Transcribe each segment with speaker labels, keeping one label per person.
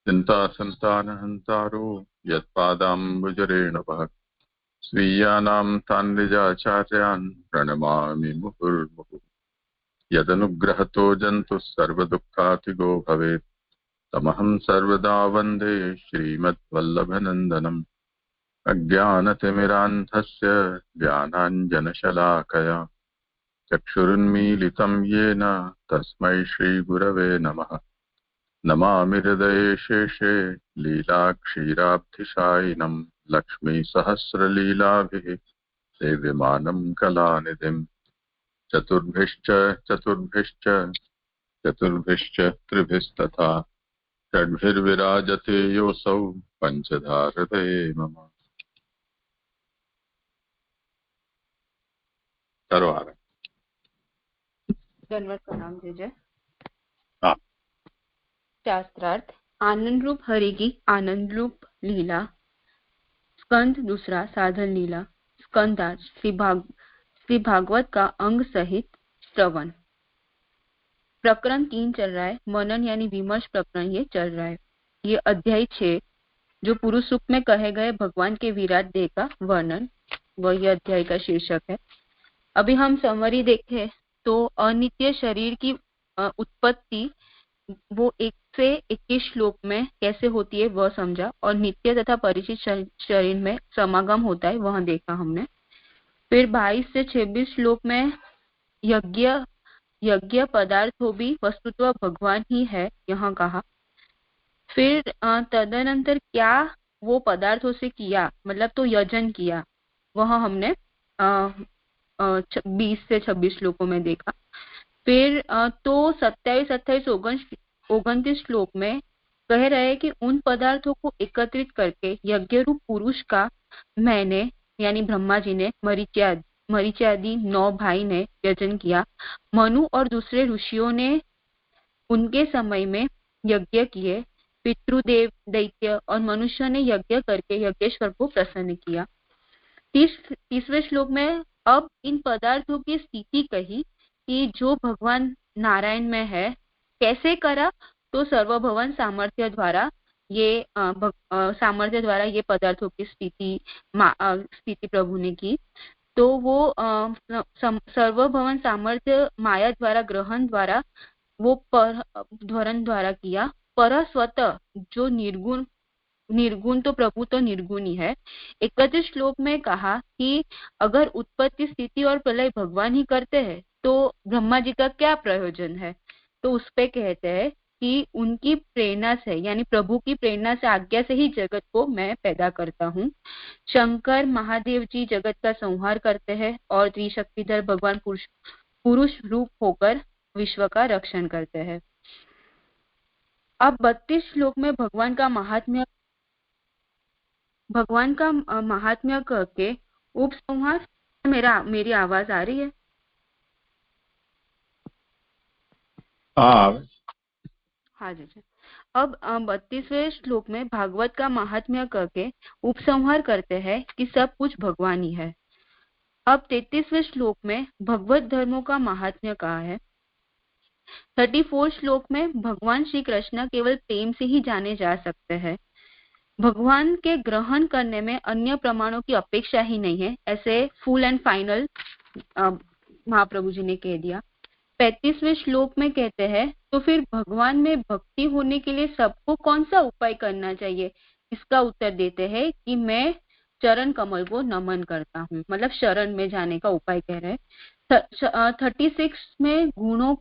Speaker 1: चिन्तासन्तानहन्तारो यत्पादाम्बुजरेणवः स्वीयानां तान्निजाचार्यान् प्रणमामि मुहुर्मुहुः। यदनुग्रहतो जन्तुः सर्वदुःखातिगो भवेत् तमहं सर्वदा वन्दे श्रीमद्वल्लभनन्दनम्। अज्ञानतिमिरान्धस्य ज्ञानाञ्जनशलाकया चक्षुरुन्मीलितं येन तस्मै श्रीगुरवे नमः। नमामि हृदये शेषे लीलाक्षीराब्धिशायिनं लक्ष्मीसहस्रलीलाभिः सेव्यमानं कलानिधिम्। चतुर्भिश्च चतुर्भिश्च चतुर्भिश्च त्रिभिस्तथा षड्भिर्विराजते योऽसौ पञ्चधा हृदये मम। सर्वारम्भ।
Speaker 2: धन्यवाद प्रणाम जय।
Speaker 1: हाँ।
Speaker 2: शास्त्रार्थ आनंद रूप हरि की आनंद रूप लीला। स्कंद दूसरा साधन लीला। स्कंदार्थ श्री भागवत का अंग सहित श्रवण। प्रकरण 3 चल रहा है, मनन यानी विमर्श प्रकरण ये चल रहा है। ये अध्याय 6 जो पुरुष सूक्त में कहे गए भगवान के विराट देह का वर्णन, वही अध्याय का शीर्षक है। अभी हम समरी देखें तो अनित्य शरीर की उत्पत्ति वो 1 से 21 श्लोक में कैसे होती है वह समझा, और नित्य तथा परिचित शरीर में समागम होता है वह देखा हमने। फिर 22 से 26 श्लोक में यज्ञ पदार्थों भी वस्तुतः भगवान ही है यहाँ कहा। फिर तदनंतर क्या वो पदार्थों से किया, मतलब तो यजन किया, वह हमने 20 से 26 श्लोकों में देखा। फिर तो 27, 28, 29 श्लोक में कह रहे हैं कि उन पदार्थों को एकत्रित करके यज्ञ रूप पुरुष का मैंने यानी ब्रह्मा जी ने मरीच्यादि 9 भाई ने यजन किया। मनु और दूसरे ऋषियों ने उनके समय में यज्ञ किए। पितृदेव दैत्य और मनुष्य ने यज्ञ करके यज्ञेश्वर को प्रसन्न किया। 30वें श्लोक में अब इन पदार्थों की स्थिति कही कि जो भगवान नारायण में है कैसे करा, तो सर्वभवन सामर्थ्य द्वारा ये पदार्थों की स्थिति प्रभु ने की। तो वो सर्वभवन सामर्थ्य माया द्वारा ग्रहण द्वारा वो ध्वरण द्वारा किया। पर स्वतः जो निर्गुण तो प्रभु तो निर्गुण ही है। 31 श्लोक में कहा कि अगर उत्पत्ति स्थिति और प्रलय भगवान ही करते हैं तो ब्रह्मा जी का क्या प्रयोजन है। तो उस पे कहते हैं कि उनकी प्रेरणा से यानी प्रभु की प्रेरणा से आज्ञा से ही जगत को मैं पैदा करता हूँ। शंकर महादेव जी जगत का संहार करते हैं और त्रिशक्तिधर भगवान पुरुष रूप होकर विश्व का रक्षण करते हैं। अब 32 श्लोक में भगवान का महात्म्य करके उपसंहार। मेरी आवाज आ रही है? हाँ जी। अब 32वें श्लोक में भागवत का महात्म्य करके उपसंहार करते हैं कि सब कुछ भगवान ही है। अब 33वें श्लोक में भगवत धर्मों का महात्म्य कहा है। 34 श्लोक में भगवान श्री कृष्ण केवल प्रेम से ही जाने जा सकते हैं, भगवान के ग्रहण करने में अन्य प्रमाणों की अपेक्षा ही नहीं है, ऐसे full and final Mahaprabhu ji ने कह दिया। 35वें श्लोक में कहते हैं तो फिर भगवान में भक्ति होने के लिए सबको कौन सा उपाय करना चाहिए। इसका उत्तर देते हैं कि मैं चरण कमल को नमन करता हूँ, मतलब शरण में जाने का उपाय कह रहे हैं। 36 में गुणों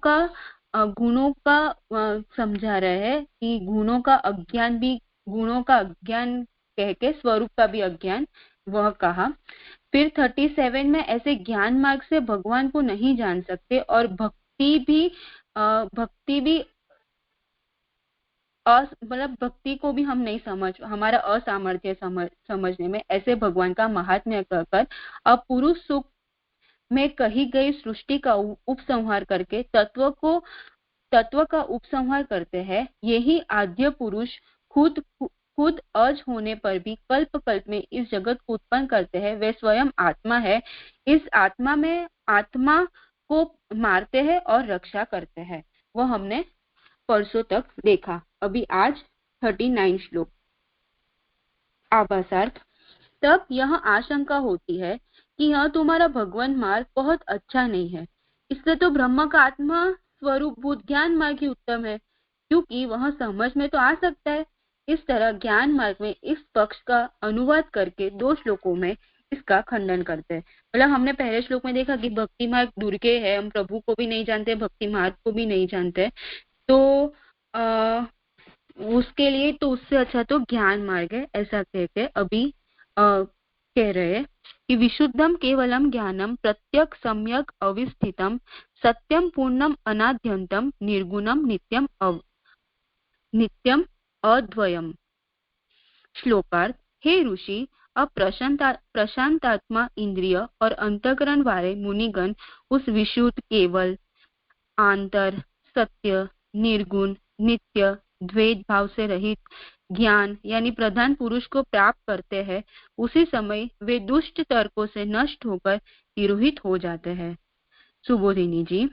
Speaker 2: का समझा रहे हैं कि गुणों का अज्ञान कह के स्वरूप का भी अज्ञान वह कहा। फिर 37 में ऐसे ज्ञान मार्ग से भगवान को नहीं जान सकते और भक्ति भक्ति को भी हम नहीं हमारा असामर्थ्य समझने में, ऐसे भगवान का महात्म्य कहकर अब पुरुष सूक्त में कही गई सृष्टि का उपसंहार करके तत्व का उपसंहार करते हैं। यही आद्य पुरुष खुद अज होने पर भी कल्प कल्प में इस जगत को उत्पन्न करते हैं। वे स्वयं आत्मा है। इस आत्मा को मारते हैं और रक्षा करते हैं। वो हमने परसों तक देखा। अभी आज 39 श्लोक। आभासार्थ। तब यह आशंका होती है कि यह तुम्हारा भगवान मार्ग बहुत अच्छा नहीं है, इसलिए तो ब्रह्म का आत्मा स्वरूप भूत ज्ञान मार्ग ही उत्तम है, क्योंकि वह समझ में तो आ सकता है। इस तरह ज्ञान मार्ग में इस पक्ष का अनुवाद करके 2 श्लोकों में इसका खंडन करते हैं। मतलब हमने पहले श्लोक में देखा कि भक्ति मार्ग दूर के है, हम प्रभु को भी नहीं जानते, भक्ति मार्ग को भी नहीं जानते, तो उसके लिए तो उससे अच्छा तो ज्ञान मार्ग है, ऐसा कहते अभी कह रहे हैं कि विशुद्धम केवलम ज्ञानम प्रत्यक सम्यक अविस्थितम सत्यम पूर्णम अनाद्यंतम निर्गुणम नित्यम अद्वयम। श्लोकार्थ। हे ऋषि, अब प्रशांतात्मा इंद्रिय और अंतकरण वाले मुनिगण उस विशुद्ध केवल आंतर सत्य निर्गुण नित्य द्वैत भाव से रहित ज्ञान यानी प्रधान पुरुष को प्राप्त करते हैं, उसी समय वे दुष्ट तर्कों से नष्ट होकर तिरोहित हो जाते हैं। सुबोधिनी जी,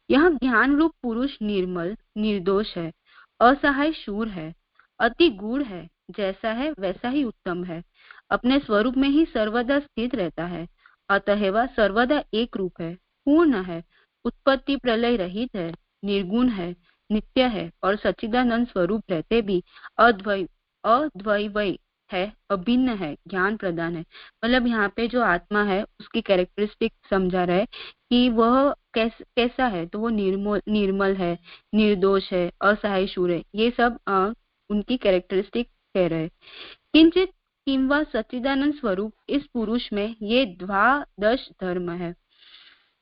Speaker 2: यह ज्ञान रूप पुरुष निर्मल निर्दोष है, असहाय शूर है, अति गूढ़ है, जैसा है वैसा ही उत्तम है, अपने स्वरूप में ही सर्वदा स्थित रहता है, अतः वह सर्वदा एक रूप है, पूर्ण है, उत्पत्ति प्रलय रहित है, निर्गुण है, नित्य है और सच्चिदानंद स्वरूप रहते भी अद्वैय है, अभिन्न है, ज्ञान प्रदान है। मतलब यहाँ पे जो आत्मा है उसकी कैरेक्टरिस्टिक समझा रहा है कि वह कैसा है, तो वो निर्मल है, निर्दोष है, असहाय शूर है, ये सब उनकी कैरेक्टरिस्टिक कह रहे हैं। किंचित किंवा सच्चिदानंद स्वरूप इस पुरुष में ये द्वादश धर्म है।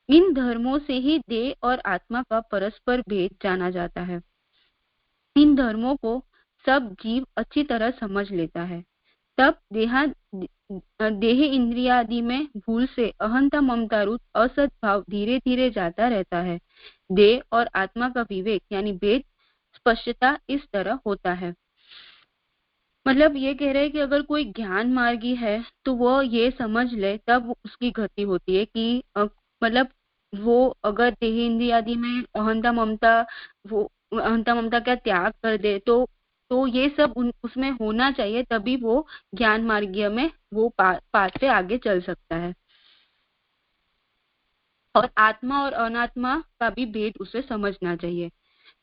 Speaker 2: इन धर्मों से ही देह और आत्मा का परस्पर भेद जाना जाता है। इन धर्मों को सब जीव अच्छी तरह समझ लेता है। तब देह इंद्रियादि में भूल से अहंता ममता रूप असत भाव धीरे धीरे जाता रहता है। देह और आत्मा का विवेक यानी भेद स्पष्टता इस तरह होता है। मतलब ये कह रहे हैं कि अगर कोई ज्ञान मार्गी है तो वो ये समझ ले तब उसकी गति होती है कि मतलब वो अगर देह इंद्रियादि में अहंता ममता का त्याग कर दे तो ये सब उसमें होना चाहिए, तभी वो ज्ञान मार्गीय में वो पाठ से आगे चल सकता है। और आत्मा और अनात्मा का भी भेद उसे समझना चाहिए।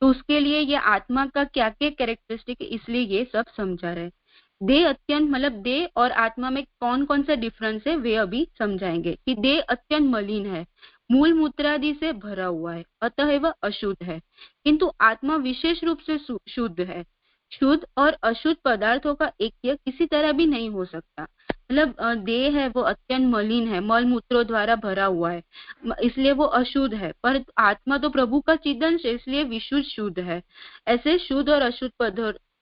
Speaker 2: तो उसके लिए ये आत्मा का क्या क्या कैरेक्टरिस्टिक है, इसलिए ये सब समझा रहे। देह अत्यंत मतलब देह और आत्मा में कौन कौन सा डिफरेंस है वे अभी समझाएंगे कि देह अत्यंत मलिन है, मूल मूत्रादि से भरा हुआ है, अतः वह अशुद्ध है, किंतु आत्मा विशेष रूप से शुद्ध है। शुद्ध और अशुद्ध पदार्थों का ऐक्य किसी तरह भी नहीं हो सकता। मतलब देह है वो अत्यंत मलिन है, मल मूत्रों द्वारा भरा हुआ है, इसलिए वो अशुद्ध है, पर आत्मा तो प्रभु का चिदंश है, इसलिए विशुद्ध शुद्ध है। ऐसे शुद्ध और अशुद्ध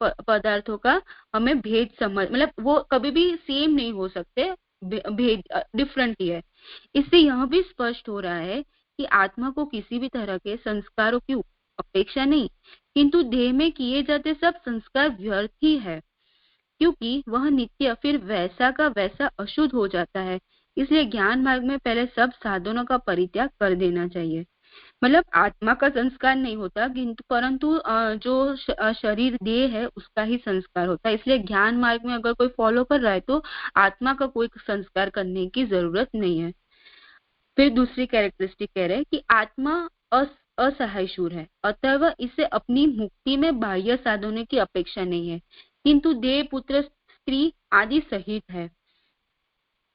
Speaker 2: पदार्थों का हमें भेद समझ, मतलब वो कभी भी सेम नहीं हो सकते, भेद डिफरेंट ही है। इससे यह भी स्पष्ट हो रहा है कि आत्मा को किसी भी तरह के संस्कारों की अपेक्षा नहीं, किंतु देह में किए जाते सब संस्कार व्यर्थ ही है, क्योंकि वह नित्य फिर वैसा का वैसा अशुद्ध हो जाता है। इसलिए ज्ञान मार्ग में पहले सब साधनों का परित्याग कर देना चाहिए। मतलब आत्मा का संस्कार नहीं होता, किंतु परंतु जो शरीर देह है उसका ही संस्कार होता है। इसलिए ज्ञान मार्ग में अगर कोई फॉलो कर रहा है तो आत्मा का कोई संस्कार करने की जरूरत नहीं है। फिर दूसरी कैरेक्टरिस्टिक कह रहे हैं कि आत्मा असहाय शूर है, अतः इसे अपनी मुक्ति में बाह्य साधनों की अपेक्षा नहीं है, किंतु देह पुत्र स्त्री आदि सहित है,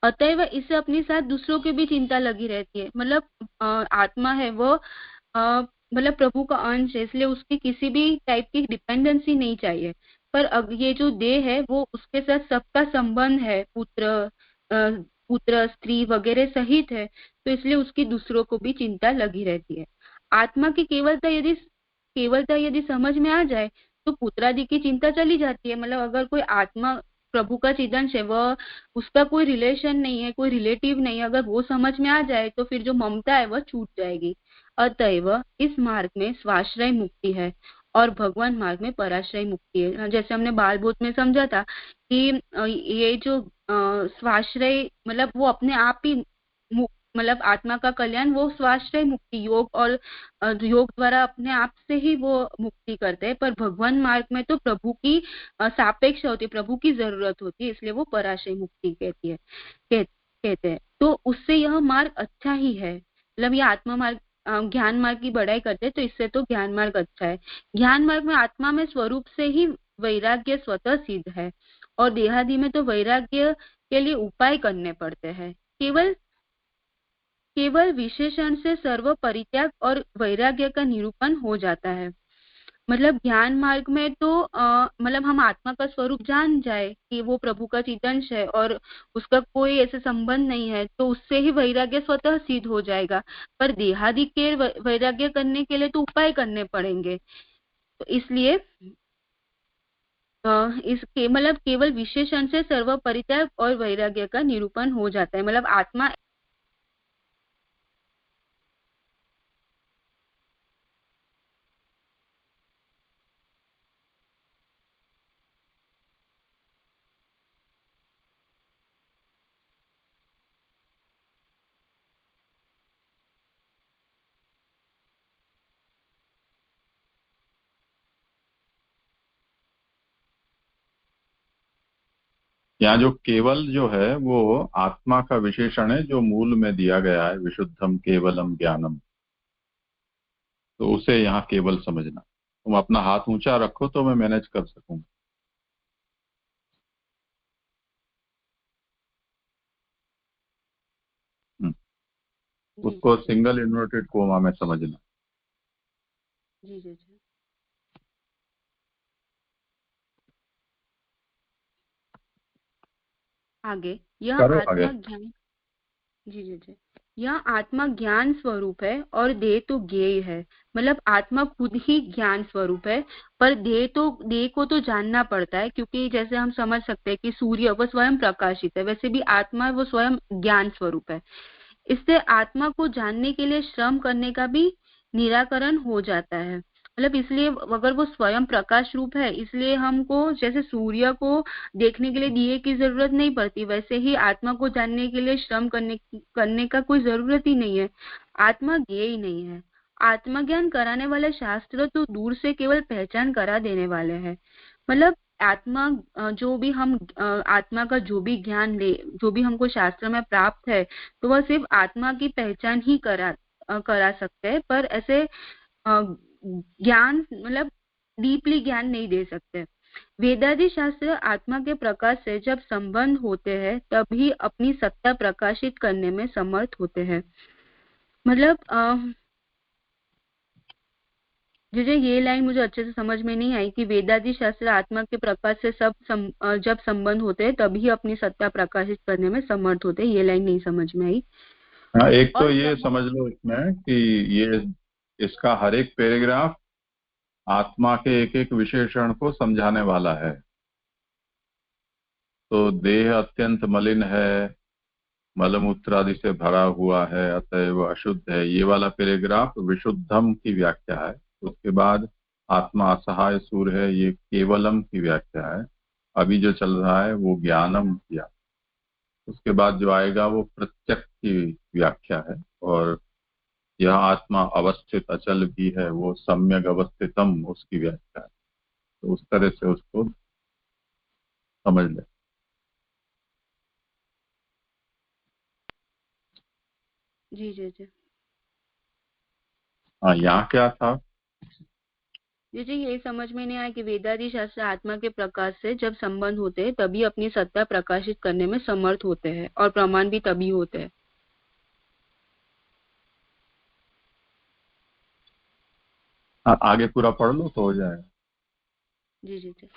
Speaker 2: अतएव इसे अपने साथ दूसरों की भी चिंता लगी रहती है। मतलब आत्मा है वो मतलब प्रभु का अंश है, इसलिए उसकी किसी भी टाइप की डिपेंडेंसी नहीं चाहिए, पर अब ये जो देह है वो उसके साथ सबका संबंध है, पुत्र स्त्री वगैरह सहित है, तो इसलिए उसकी दूसरों को भी चिंता लगी रहती है। आत्मा की केवलता यदि समझ में आ जाए तो पुत्रादि की चिंता चली जाती है। मतलब अगर कोई आत्मा प्रभु का चिदंश है, वह उसका कोई रिलेशन नहीं है, कोई रिलेटिव नहीं है, अगर वो समझ में आ जाए तो फिर जो ममता है वह छूट जाएगी। अतएव इस मार्ग में स्वाश्रय मुक्ति है और भगवान मार्ग में पराश्रय मुक्ति है। जैसे हमने बाल बोध में समझा था कि ये जो स्वाश्रय मतलब वो अपने आप ही मतलब आत्मा का कल्याण वो स्वाश्रय मुक्ति योग और योग द्वारा अपने आप से ही वो मुक्ति करते हैं। पर भगवान मार्ग में तो प्रभु की सापेक्ष होती है, प्रभु की जरूरत होती है, इसलिए वो पराशय मुक्ति कहते हैं। तो उससे यह मार्ग अच्छा ही है। मतलब ये आत्मा मार्ग ज्ञान मार्ग की बढ़ाई करते हैं, तो इससे तो ज्ञान मार्ग अच्छा है। ज्ञान मार्ग में आत्मा में स्वरूप से ही वैराग्य स्वतः सिद्ध है और देहादि में तो वैराग्य के लिए उपाय करने पड़ते हैं। केवल केवल विशेषण से सर्व परित्याग और वैराग्य का निरूपण हो जाता है। मतलब ज्ञान मार्ग में तो मतलब हम आत्मा का स्वरूप जान जाए कि वो प्रभु का चितंश है और उसका कोई ऐसे संबंध नहीं है, तो उससे ही वैराग्य स्वतः सिद्ध हो जाएगा। पर देहादि के वैराग्य करने के लिए तो उपाय करने पड़ेंगे। तो इसलिए इसके मतलब केवल विशेषण से सर्व परित्याग और वैराग्य का निरूपण हो जाता है। मतलब आत्मा
Speaker 1: यहाँ जो केवल जो है वो आत्मा का विशेषण है जो मूल में दिया गया है, विशुद्धम केवलम ज्ञानम। तो उसे यहाँ केवल समझना। तुम अपना हाथ ऊंचा रखो तो मैं मैनेज कर सकूं।
Speaker 2: जी
Speaker 1: उसको सिंगल इन्वर्टेड कोमा में समझना।
Speaker 2: जी जी जी आगे यह
Speaker 1: करो आगे।
Speaker 2: आत्मा ज्ञान जी जी जी यह आत्मा ज्ञान स्वरूप है और देह तो ज्ञेय है। मतलब आत्मा खुद ही ज्ञान स्वरूप है, पर देह को तो जानना पड़ता है, क्योंकि जैसे हम समझ सकते हैं कि सूर्य वो स्वयं प्रकाशित है, वैसे भी आत्मा वो स्वयं ज्ञान स्वरूप है। इससे आत्मा को जानने के लिए श्रम करने का भी निराकरण हो जाता है। मतलब इसलिए अगर वो स्वयं प्रकाश रूप है, इसलिए हमको जैसे सूर्य को देखने के लिए दिए की जरूरत नहीं पड़ती, वैसे ही आत्मा को जानने के लिए श्रम करने का कोई जरूरत ही नहीं है। आत्मा ज्ञेय ही नहीं है। आत्मज्ञान कराने वाले शास्त्र तो दूर से केवल पहचान करा देने वाले हैं। मतलब आत्मा जो भी हम आत्मा का जो भी ज्ञान ले, जो भी हमको शास्त्र में प्राप्त है, तो वह सिर्फ आत्मा की पहचान ही करा सकते हैं, पर ऐसे ज्ञान मतलब डीपली ज्ञान नहीं दे सकते। वेदादि शास्त्र आत्मा के प्रकाश से जब संबंध होते हैं तभी अपनी सत्ता प्रकाशित करने में समर्थ होते हैं। मतलब ये लाइन मुझे अच्छे से समझ में नहीं आई कि वेदादि शास्त्र आत्मा के प्रकाश से जब संबंध होते हैं तभी अपनी सत्ता प्रकाशित करने में समर्थ होते हैं, ये लाइन नहीं समझ में आई।
Speaker 1: हाँ, एक तो
Speaker 2: और
Speaker 1: ये समझ लो इसमें कि ये इसका हर एक पैराग्राफ आत्मा के एक एक विशेषण को समझाने वाला है। तो देह अत्यंत मलिन है, मलमूत्र आदि से भरा हुआ है, अतएव अशुद्ध है, ये वाला पैराग्राफ विशुद्धम की व्याख्या है। उसके बाद आत्मा असहाय सूर है, ये केवलम की व्याख्या है। अभी जो चल रहा है वो ज्ञानम किया। उसके बाद जो आएगा वो प्रत्यक्ष की व्याख्या है। और यह आत्मा अवस्थित अचल भी है, वो सम्यक अवस्थितम उसकी व्याख्या है। तो उस तरह से उसको समझ ले।
Speaker 2: जी जी जी
Speaker 1: हाँ, यहाँ क्या था?
Speaker 2: जी यही समझ में नहीं आया कि वेदादि शास्त्र आत्मा के प्रकाश से जब संबंध होते हैं तभी अपनी सत्ता प्रकाशित करने में समर्थ होते हैं और प्रमाण भी तभी होते हैं।
Speaker 1: आगे पूरा पढ़ लो तो हो जाएगा।
Speaker 2: जी जी जी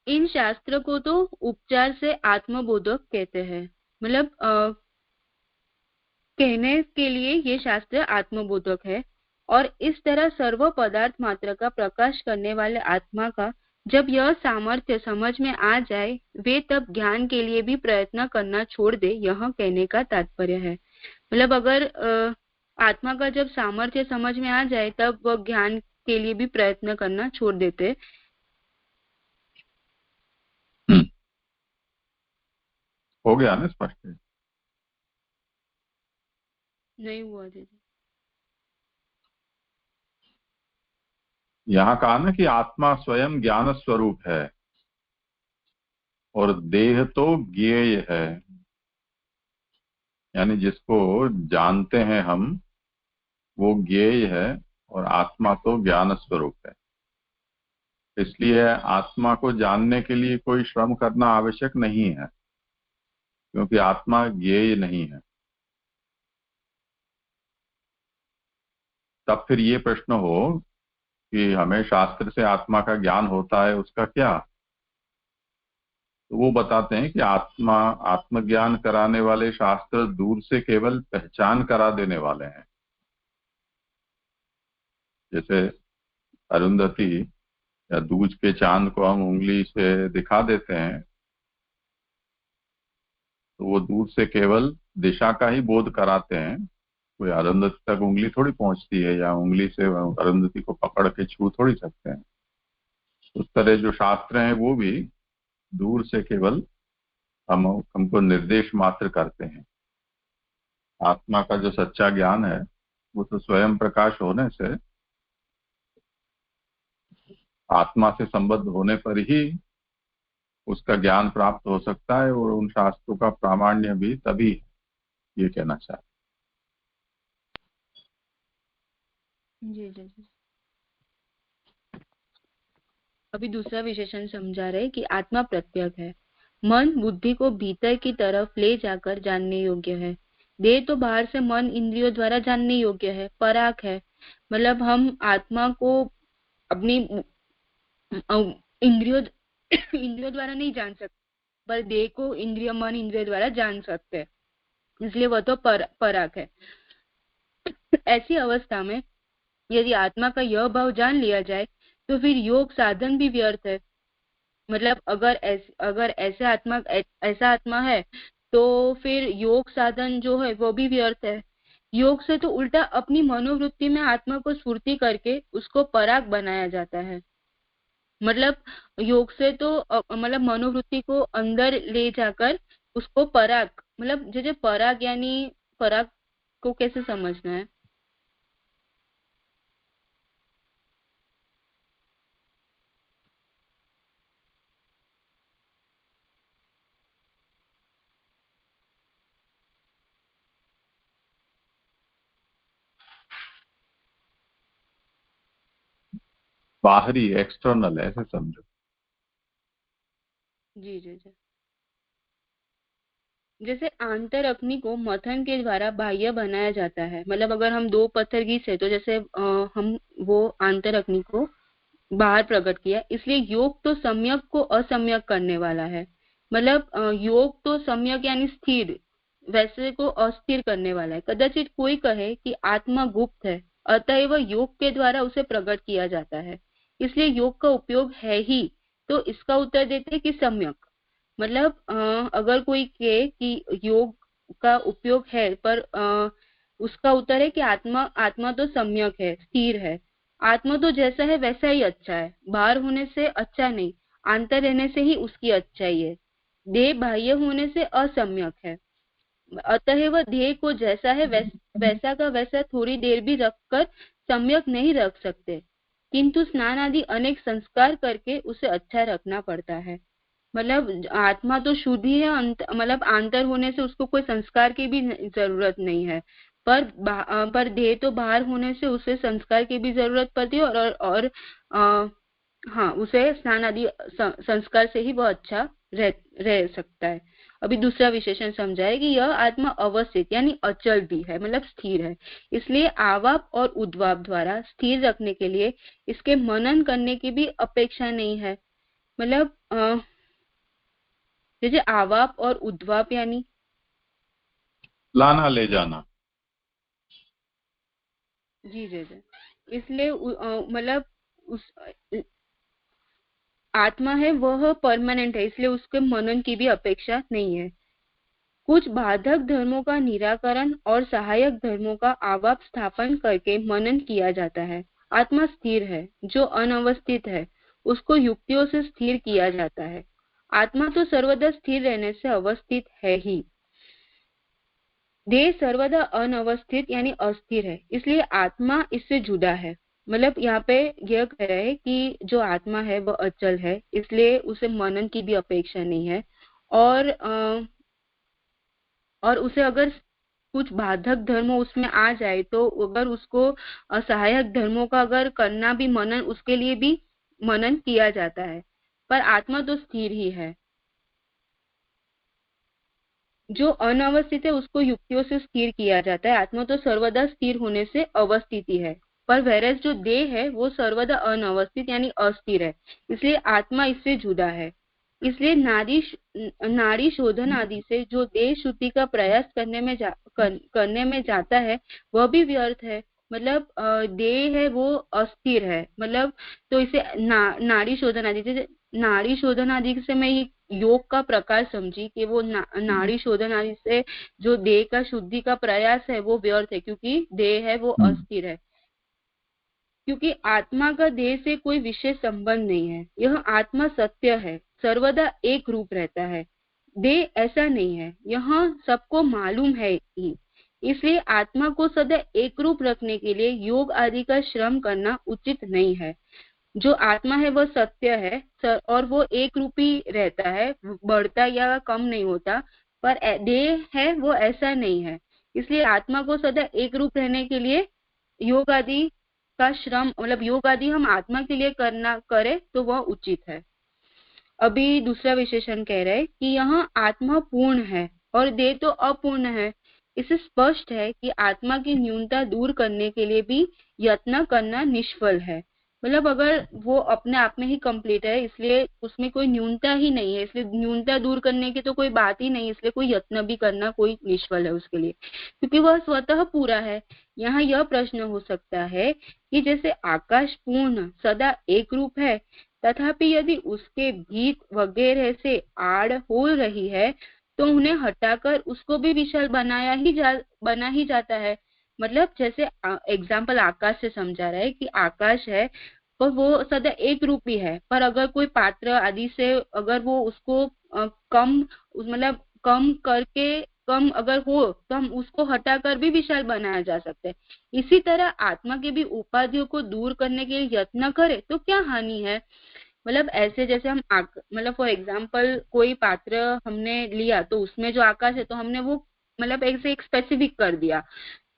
Speaker 2: इन शास्त्र को तो उपचार से आत्मबोधक कहते हैं। मतलब कहने के लिए ये शास्त्र आत्मबोधक है। और इस तरह सर्व पदार्थ मात्र का प्रकाश करने वाले आत्मा का जब यह सामर्थ्य समझ में आ जाए, वे तब ज्ञान के लिए भी प्रयत्न करना छोड़ दे, यह कहने का तात्पर्य है। मतलब अगर आत्मा का जब सामर्थ्य समझ में आ जाए तब वह ज्ञान के लिए भी प्रयत्न करना छोड़ देते।
Speaker 1: हो गया ना स्पष्ट?
Speaker 2: नहीं हुआ दीदी।
Speaker 1: यहाँ कहा ना कि आत्मा स्वयं ज्ञान स्वरूप है और देह तो ज्ञेय है, यानी जिसको जानते हैं हम वो ज्ञेय है और आत्मा तो ज्ञान स्वरूप है। इसलिए आत्मा को जानने के लिए कोई श्रम करना आवश्यक नहीं है, क्योंकि आत्मा ज्ञेय नहीं है। तब फिर ये प्रश्न हो कि हमें शास्त्र से आत्मा का ज्ञान होता है, उसका क्या? तो वो बताते हैं कि आत्मज्ञान कराने वाले शास्त्र दूर से केवल पहचान करा देने वाले हैं। जैसे अरुंधति या दूज के चांद को हम उंगली से दिखा देते हैं, तो वो दूर से केवल दिशा का ही बोध कराते हैं। कोई अरुंधति तक उंगली थोड़ी पहुंचती है, या उंगली से अरुंधति को पकड़ के छू थोड़ी सकते हैं। उस तरह जो शास्त्र हैं वो भी दूर से केवल हमको निर्देश मात्र करते हैं। आत्मा का जो सच्चा ज्ञान है वो तो स्वयं प्रकाश होने से, आत्मा से संबद्ध होने पर ही उसका ज्ञान प्राप्त हो सकता है, और उन शास्त्रों का प्रामाण्य भी तभी, ये कहना चाहते।
Speaker 2: जी जी जी। अभी दूसरा विशेषण समझा रहे कि आत्मा प्रत्यक है, मन बुद्धि को भीतर की तरफ ले जाकर जानने योग्य है। देह तो बाहर से मन इंद्रियों द्वारा जानने योग्य है, पराक है। मतलब हम आत्मा को अपनी इंद्रियों इंद्रियों द्वारा नहीं जान सकते, पर देह को इंद्रिय मन इंद्रिय द्वारा जान सकते हैं, इसलिए वह तो पराक है। ऐसी अवस्था में यदि आत्मा का यह भाव जान लिया जाए तो फिर योग साधन भी व्यर्थ है। मतलब अगर ऐसा आत्मा है तो फिर योग साधन जो है वो भी व्यर्थ है। योग से तो उल्टा अपनी मनोवृत्ति में आत्मा को स्फूर्ति करके उसको पराग बनाया जाता है। मतलब योग से तो मतलब मनोवृत्ति को अंदर ले जाकर उसको पराग, मतलब जैसे पराग यानी पराग को कैसे समझना है?
Speaker 1: बाहरी, एक्सटर्नल ऐसे समझो।
Speaker 2: जी जी जी। जैसे आंतर अग्नि को मथन के द्वारा बाह्य बनाया जाता है। मतलब अगर हम दो पत्थर घिसे तो जैसे हम वो आंतर अग्नि को बाहर प्रकट किया, इसलिए योग तो सम्यक को असम्यक करने वाला है। मतलब योग तो सम्यक यानी स्थिर, वैसे को अस्थिर करने वाला है। कदाचित कोई कहे कि आत्मा गुप्त है, अतएव योग के द्वारा उसे प्रकट किया जाता है, इसलिए योग का उपयोग है ही। तो इसका उत्तर देते हैं कि सम्यक। मतलब अगर कोई कहे कि योग का उपयोग है, पर उसका उत्तर है कि आत्मा आत्मा तो सम्यक है, स्थिर है। आत्मा तो जैसा है वैसा ही अच्छा है, बाहर होने से अच्छा नहीं, आंतर रहने से ही उसकी अच्छाई है। देह बाह्य होने से असम्यक है, अतः वह देह को जैसा है वैसा का वैसा थोड़ी देर भी रखकर सम्यक नहीं रख सकते, किंतु स्नान आदि अनेक संस्कार करके उसे अच्छा रखना पड़ता है। मतलब आत्मा तो शुद्ध ही है, मतलब आंतर होने से उसको कोई संस्कार की भी जरूरत नहीं है, पर देह तो बाहर होने से उसे संस्कार की भी जरूरत पड़ती है, और हाँ, उसे स्नान आदि संस्कार से ही वह अच्छा रह सकता है। अभी दूसरा विशेषण समझाए कि यह आत्मा अवस्थित यानी अचल भी है, मतलब स्थिर है। इसलिए आवाप और उद्वाप द्वारा स्थिर रखने के लिए इसके मनन करने की भी अपेक्षा नहीं है। मतलब जैसे आवाप और उद्वाप यानी
Speaker 1: लाना ले जाना।
Speaker 2: जी जी जी। इसलिए मतलब उस आत्मा है वह परमानेंट है, इसलिए उसके मनन की भी अपेक्षा नहीं है। कुछ बाधक धर्मों का निराकरण और सहायक धर्मों का आवाप स्थापन करके मनन किया जाता है। आत्मा स्थिर है, जो अनवस्थित है उसको युक्तियों से स्थिर किया जाता है। आत्मा तो सर्वदा स्थिर रहने से अवस्थित है ही। देह सर्वदा अनवस्थित यानी अस्थिर है, इसलिए आत्मा इससे जुदा है। मतलब यहाँ पे यह कह रहा है कि जो आत्मा है वह अचल है, इसलिए उसे मनन की भी अपेक्षा नहीं है। और उसे अगर कुछ बाधक धर्म उसमें आ जाए तो अगर उसको सहायक धर्मों का अगर करना भी मनन, उसके लिए भी मनन किया जाता है, पर आत्मा तो स्थिर ही है। जो अनवस्थित है उसको युक्तियों से स्थिर किया जाता है, आत्मा तो सर्वदा स्थिर होने से अवस्थित ही है। पर वैरस जो देह है वो सर्वदा अनवस्थित यानी अस्थिर है, इसलिए आत्मा इससे जुदा है। इसलिए नाड़ी शोधन आदि से जो देह शुद्धि का प्रयास करने में जाता है वह भी व्यर्थ है। मतलब देह है वो अस्थिर है, मतलब तो इसे नाड़ी शोधन आदि से, नाड़ी शोधन आदि से मैं योग का प्रकार समझी कि वो नाड़ी शोधन आदि से जो देह का शुद्धि का प्रयास है वो व्यर्थ है, क्योंकि देह है वो अस्थिर है। क्योंकि आत्मा का देह से कोई विशेष संबंध नहीं है, यह आत्मा सत्य है, सर्वदा एक रूप रहता है। देह ऐसा नहीं है, यह सबको मालूम है ही। इसलिए आत्मा को सदा एक रूप रखने के लिए योग आदि का श्रम करना उचित नहीं है। जो आत्मा है वह सत्य है और वो एक रूपी रहता है, बढ़ता या कम नहीं होता, पर देह है वो ऐसा नहीं है। इसलिए आत्मा को सदा एक रूप रहने के लिए योग आदि का श्रम, मतलब योग आदि हम आत्मा के लिए करना करें तो वह उचित है। अभी दूसरा विशेषण कह रहे हैं कि यह आत्मा पूर्ण है और देह तो अपूर्ण है। इससे स्पष्ट है कि आत्मा की न्यूनता दूर करने के लिए भी यत्न करना निष्फल है। मतलब अगर वो अपने आप में ही कंप्लीट है, इसलिए उसमें कोई न्यूनता ही नहीं है, इसलिए न्यूनता दूर करने की तो कोई बात ही नहीं, इसलिए कोई यत्न भी करना कोई निष्फल है उसके लिए, क्योंकि वह स्वतः पूरा है। यहाँ यह प्रश्न हो सकता है कि जैसे आकाश पूर्ण सदा एक रूप है, तथापि यदि उसके भीख वगैरह से आड़ हो रही है तो उन्हें हटाकर उसको भी विशाल बना ही जाता है। मतलब जैसे एग्जाम्पल आकाश से समझा रहा है कि आकाश है और वो सदा एक रूपी है, पर अगर कोई पात्र आदि से अगर वो उसको कम, मतलब कम करके कम अगर हो तो हम उसको हटाकर भी विशाल बनाया जा सकता है। इसी तरह आत्मा के भी उपाधियों को दूर करने के लिए यत्न करे तो क्या हानि है। मतलब ऐसे जैसे हम मतलब फॉर एग्जाम्पल कोई पात्र हमने लिया तो उसमें जो आकाश है तो हमने वो मतलब ऐसे एक स्पेसिफिक कर दिया,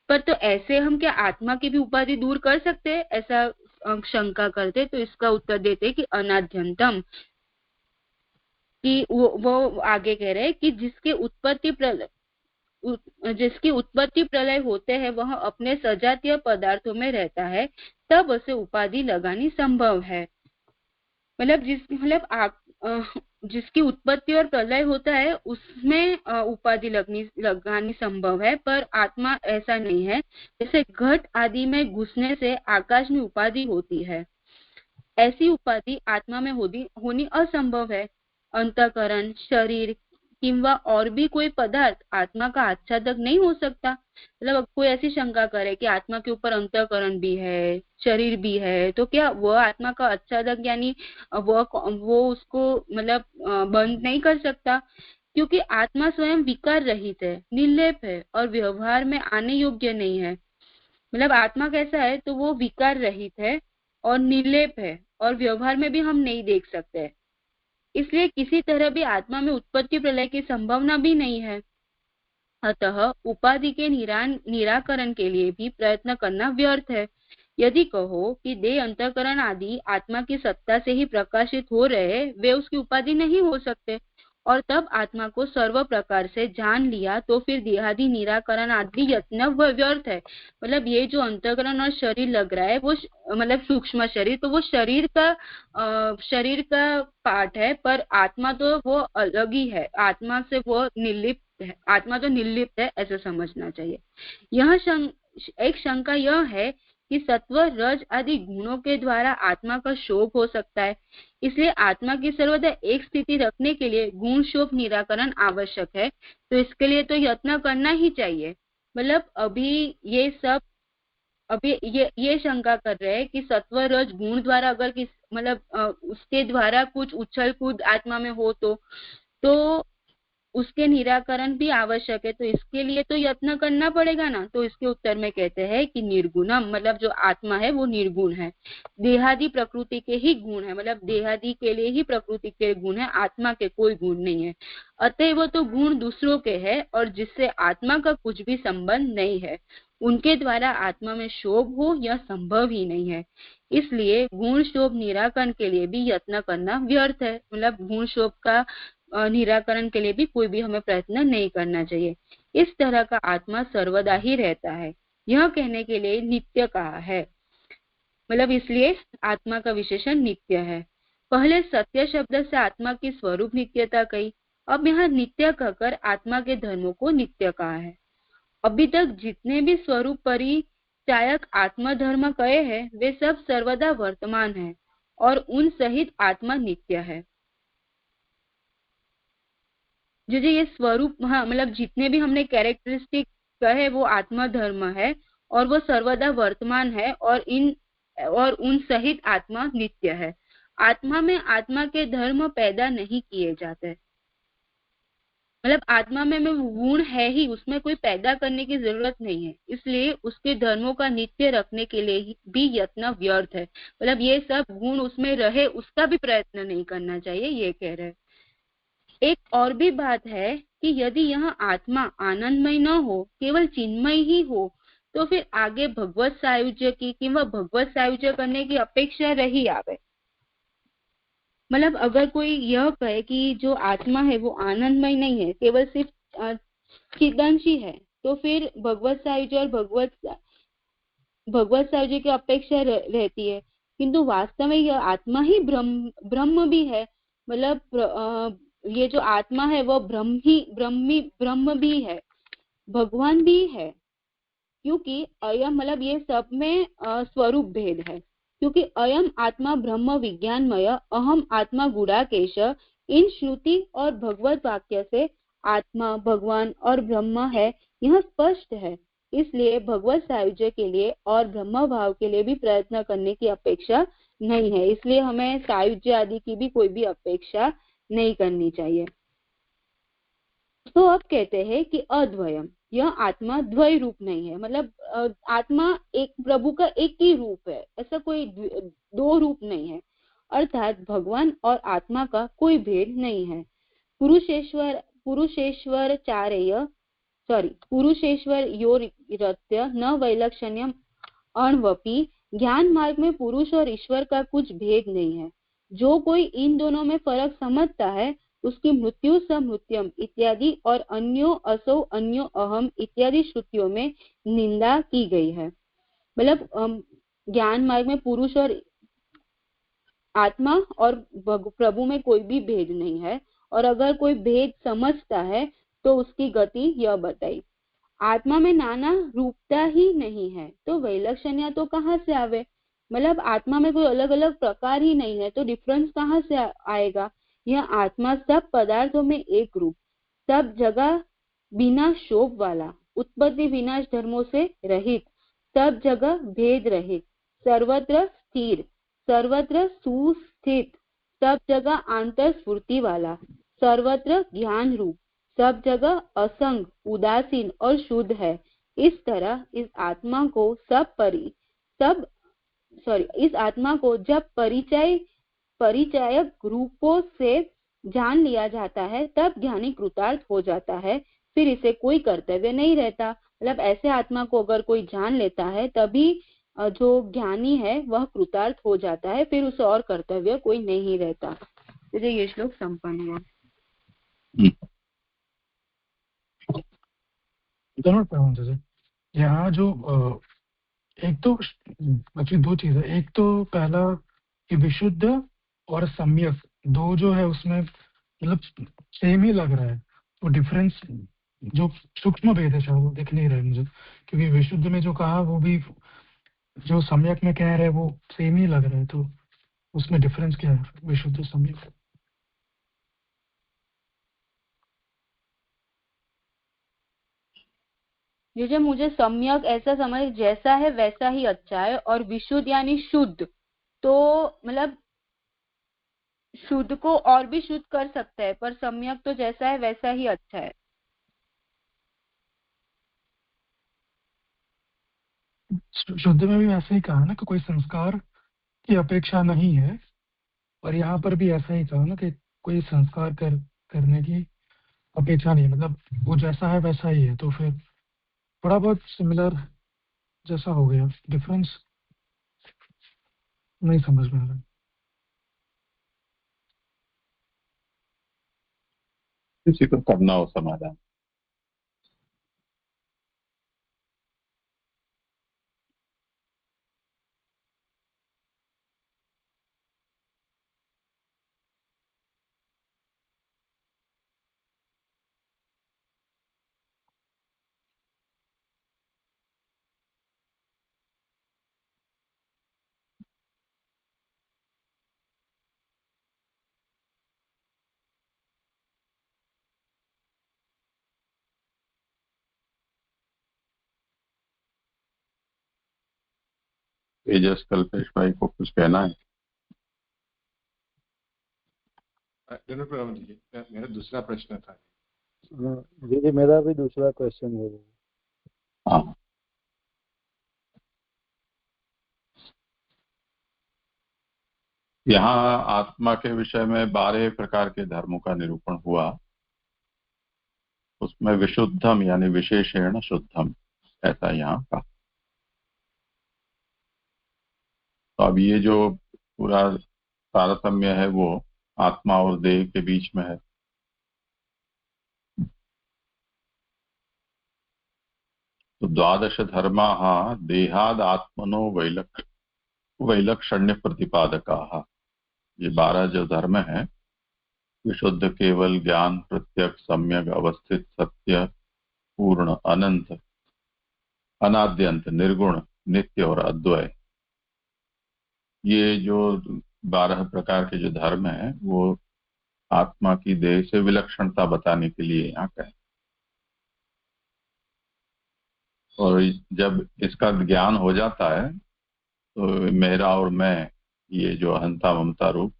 Speaker 2: पर तो ऐसे हम क्या आत्मा की भी उपाधि दूर कर सकते हैं, ऐसा शंका करते। तो इसका उत्तर देते कि अनाद्यंतम, कि वो आगे कह रहे हैं कि जिसकी उत्पत्ति प्रलय होते हैं वह अपने सजातीय पदार्थों में रहता है, तब उसे उपाधि लगानी संभव है। मतलब जिसकी उत्पत्ति और प्रलय होता है उसमें उपाधि लगानी संभव है, पर आत्मा ऐसा नहीं है। जैसे घट आदि में घुसने से आकाश में उपाधि होती है, ऐसी उपाधि आत्मा में होनी असंभव है। अंतःकरण, शरीर किंवा और भी कोई पदार्थ आत्मा का आच्छादक नहीं हो सकता। मतलब अब कोई ऐसी शंका करे कि आत्मा के ऊपर अंतःकरण भी है, शरीर भी है, तो क्या वह आत्मा का आच्छादक यानी वो उसको मतलब बंद नहीं कर सकता, क्योंकि आत्मा स्वयं विकार रहित है, निर्लेप है और व्यवहार में आने योग्य नहीं है। मतलब आत्मा कैसा है तो वो विकार रहित है और निर्लेप है और व्यवहार में भी हम नहीं देख सकते, इसलिए किसी तरह भी आत्मा में उत्पत्ति प्रलय की संभावना भी नहीं है। अतः उपाधि के निराकरण के लिए भी प्रयत्न करना व्यर्थ है। यदि कहो कि देह, अंतःकरण आदि आत्मा की सत्ता से ही प्रकाशित हो रहे, वे उसकी उपाधि नहीं हो सकते, और तब आत्मा को सर्व प्रकार से जान लिया तो फिर देहादि निराकरण आदि यत्न व्यर्थ है। मतलब ये जो अंतःकरण और शरीर लग रहा है वो मतलब सूक्ष्म शरीर, तो वो शरीर का पार्ट है, पर आत्मा तो वो अलग ही है, आत्मा से वो निर्लिप्त है, आत्मा तो निर्लिप्त है, ऐसा समझना चाहिए। एक शंका यह है कि सत्व, रज आदि गुणों के द्वारा आत्मा का शोक हो सकता है, इसलिए आत्मा की सर्वदा एक स्थिति रखने के लिए गुण शोक निराकरण आवश्यक है, तो इसके लिए तो यत्न करना ही चाहिए। मतलब अभी ये शंका कर रहे हैं कि सत्व रज गुण द्वारा अगर मतलब उसके द्वारा कुछ उछल कूद आत्मा में हो तो उसके निराकरण भी आवश्यक है, तो इसके लिए तो यत्न करना पड़ेगा ना। तो इसके उत्तर में कहते हैं कि निर्गुणम, मतलब जो आत्मा है वो निर्गुण है, देहादि प्रकृति के ही गुण है, मतलब देहादि के लिए ही प्रकृति के गुण है, आत्मा के कोई गुण नहीं है। अतएव तो गुण दूसरों के हैं और जिससे आत्मा का कुछ भी संबंध नहीं है, उनके द्वारा आत्मा में शोभ हो यह संभव ही नहीं है। इसलिए गुण शोभ निराकरण के लिए भी यत्न करना व्यर्थ है, मतलब गुण शोभ का निराकरण के लिए भी कोई भी हमें प्रयत्न नहीं करना चाहिए। इस तरह का आत्मा सर्वदा ही रहता है, यह कहने के लिए नित्य कहा है, मतलब इसलिए आत्मा का विशेषण नित्य है। पहले सत्य शब्द से आत्मा की स्वरूप नित्यता कही, अब यहाँ नित्य कहकर आत्मा के धर्मों को नित्य कहा है। अभी तक जितने भी स्वरूप परिचायक आत्मधर्म कहे हैं वे सब सर्वदा वर्तमान है और उन सहित आत्मा नित्य है। जो ये स्वरूप, हाँ, मतलब जितने भी हमने कैरेक्टरिस्टिक कहे वो आत्मा धर्म है और वो सर्वदा वर्तमान है और उन सहित आत्मा नित्य है। आत्मा में आत्मा के धर्म पैदा नहीं किए जाते, मतलब आत्मा में गुण है ही, उसमें कोई पैदा करने की जरूरत नहीं है, इसलिए उसके धर्मों का नित्य रखने के लिए भी यत्न व्यर्थ है। मतलब ये सब गुण उसमें रहे उसका भी प्रयत्न नहीं करना चाहिए, ये कह रहे हैं। एक और भी बात है कि यदि यह आत्मा आनंदमय न हो, केवल चिन्मय ही हो, तो फिर आगे भगवत सायुज्य की किंवा भगवत सायुज्य करने की अपेक्षा रही आवे। मतलब अगर कोई यह कहे कि जो आत्मा है वो आनंदमय नहीं है, केवल सिर्फ चिदंशी है, तो फिर भगवत सायुज्य और भगवत सायुज्य की अपेक्षा रहती है। किंतु वास्तव में यह आत्मा ही ब्रह्म भी है, मतलब ये जो आत्मा है वो ब्रह्म भी है, भगवान भी है, क्योंकि अयम, मतलब ये सब में स्वरूप भेद है, क्योंकि अयम आत्मा ब्रह्म विज्ञानमय अहम आत्मा गुणाकेश, इन श्रुति और भगवत वाक्य से आत्मा भगवान और ब्रह्म है यह स्पष्ट है। इसलिए भगवत सायुज्य के लिए और ब्रह्म भाव के लिए भी प्रयत्न करने की अपेक्षा नहीं है, इसलिए हमें सायुज्य आदि की भी कोई भी अपेक्षा नहीं करनी चाहिए। तो अब कहते हैं कि अद्वयम, यह आत्मा द्वय रूप नहीं है, मतलब आत्मा एक प्रभु का एक ही रूप है, ऐसा कोई दो रूप नहीं है, अर्थात भगवान और आत्मा का कोई भेद नहीं है। पुरुषेश्वर योरत्य न वैलक्षण्यम अण्वपि, ज्ञान मार्ग में पुरुष और ईश्वर का कुछ भेद नहीं है। जो कोई इन दोनों में फर्क समझता है उसकी मृत्यु समृत्यम इत्यादि और अन्यो असौ अन्यो अहम इत्यादि श्रुतियों में निंदा की गई है। मतलब ज्ञान मार्ग में पुरुष और आत्मा और प्रभु में कोई भी भेद नहीं है, और अगर कोई भेद समझता है तो उसकी गति यह बताई। आत्मा में नाना रूपता ही नहीं है तो वैलक्षण्य तो कहाँ से आवे, मतलब आत्मा में कोई अलग अलग प्रकार ही नहीं है तो डिफरेंस कहाँ से आएगा। यह आत्मा सब पदार्थों में एक रूप, सब जगह बिना शोभ वाला, उत्पत्ति विनाश धर्मों से रहित, सब जगह भेद रहित, सर्वत्र स्थिर, सर्वत्र सुस्थित, सब जगह आंतर स्फूर्ति वाला, सर्वत्र ज्ञान रूप, सब जगह असंग, उदासीन और शुद्ध है। इस तरह इस आत्मा को जब परिचयक रूपों से जान लिया जाता है तब ज्ञानी कृतार्थ हो जाता है, फिर इसे कोई कर्तव्य नहीं रहता। मतलब ऐसे आत्मा को अगर कोई जान लेता है तभी जो ज्ञानी है वह कृतार्थ हो जाता है, फिर उसे और कर्तव्य कोई नहीं रहता। तो ये श्लोक संपन्न हुआ।
Speaker 3: यहाँ जो एक तो एक्चुअली दो चीज है, एक तो पहला कि विशुद्ध और सम्यक दो जो है उसमें मतलब सेम ही लग रहा है, तो डिफरेंस जो सूक्ष्म भेद है शायद वो दिख नहीं रहा है मुझे, क्योंकि विशुद्ध में जो कहा वो भी जो सम्यक में कह रहे हैं वो सेम ही लग रहा है, तो उसमें डिफरेंस क्या है विशुद्ध सम्यक।
Speaker 2: जो मुझे सम्यक ऐसा समझ जैसा है वैसा ही अच्छा है, और विशुद्ध यानी शुद्ध, तो मतलब शुद्ध को और भी शुद्ध कर सकता है, पर सम्यक तो जैसा है वैसा ही अच्छा है।
Speaker 3: शुद्ध में भी ऐसा ही कहा ना कि कोई संस्कार की अपेक्षा नहीं है, और यहाँ पर भी ऐसा ही कहा ना कि कोई संस्कार करने की अपेक्षा नहीं है, मतलब वो जैसा है वैसा ही है। तो फिर थोड़ा बहुत सिमिलर जैसा हो गया, डिफरेंस नहीं समझ में आ रहा।
Speaker 1: किसी को करना हो समाधान। तेजस कल्पेश भाई को कुछ कहना है?
Speaker 4: जी मेरा दूसरा प्रश्न था।
Speaker 5: जी मेरा भी दूसरा क्वेश्चन है।
Speaker 1: हाँ, यहाँ आत्मा के विषय में 12 प्रकार के धर्मों का निरूपण हुआ। उसमें विशुद्धम यानी विशेषण शुद्धम, ऐसा यहाँ का। तो अब ये जो पूरा तारतम्य है वो आत्मा और देह के बीच में है। तो 12 धर्मा देहाद आत्मनो वैलक्षण्य प्रतिपादका। ये 12 जो धर्म है, विशुद्ध, केवल, ज्ञान, प्रत्यक्ष, सम्यक, अवस्थित, सत्य, पूर्ण, अनंत, अनाद्यंत, निर्गुण, नित्य और अद्वय, ये जो 12 प्रकार के जो धर्म है वो आत्मा की देह से विलक्षणता बताने के लिए यहाँ का है। और जब इसका ज्ञान हो जाता है तो मेरा और मैं, ये जो अहंता ममता रूप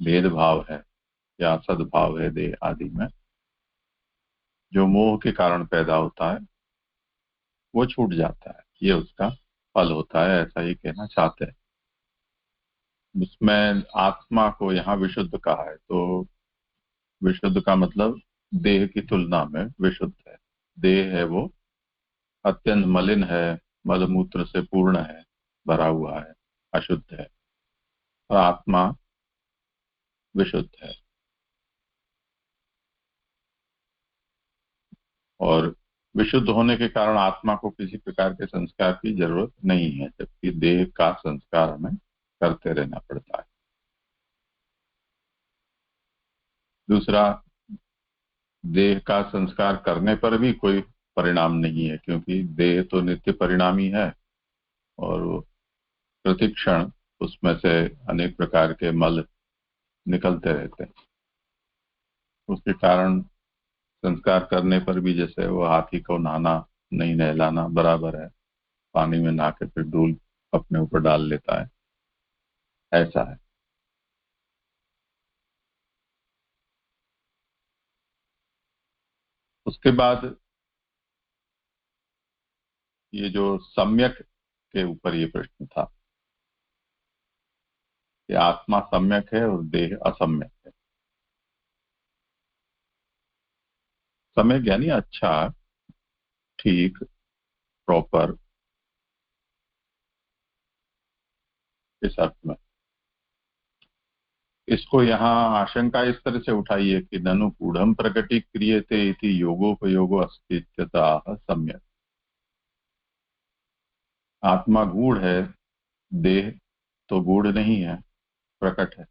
Speaker 1: भेदभाव है या सद्भाव है देह आदि में, जो मोह के कारण पैदा होता है, वो छूट जाता है। ये उसका फल होता है, ऐसा ही कहना चाहते हैं। उसमें आत्मा को यहाँ विशुद्ध कहा है, तो विशुद्ध का मतलब देह की तुलना में विशुद्ध है। देह है वो अत्यंत मलिन है, मलमूत्र से पूर्ण है, भरा हुआ है, अशुद्ध है, और आत्मा विशुद्ध है। और विशुद्ध होने के कारण आत्मा को किसी प्रकार के संस्कार की जरूरत नहीं है, जबकि देह का संस्कार हमें करते रहना पड़ता है। दूसरा, देह का संस्कार करने पर भी कोई परिणाम नहीं है, क्योंकि देह तो नित्य परिणामी है और प्रतिक्षण उसमें से अनेक प्रकार के मल निकलते रहते हैं। उसके कारण संस्कार करने पर भी, जैसे वो हाथी को नहाना नहीं नहलाना बराबर है, पानी में नहा के फिर धूल अपने ऊपर डाल लेता है, ऐसा है। उसके बाद ये जो सम्यक के ऊपर ये प्रश्न था कि आत्मा सम्यक है और देह असम्यक है। सम्यक यानी अच्छा, ठीक, प्रॉपर, इस अर्थ में। इसको यहाँ आशंका इस तरह से उठाई है कि ननु गूढ़म प्रकटीक्रियते इति योगोपयोगो अस्तित्वता सम्यक। आत्मा गूढ़ है, देह तो गूढ़ नहीं है, प्रकट है।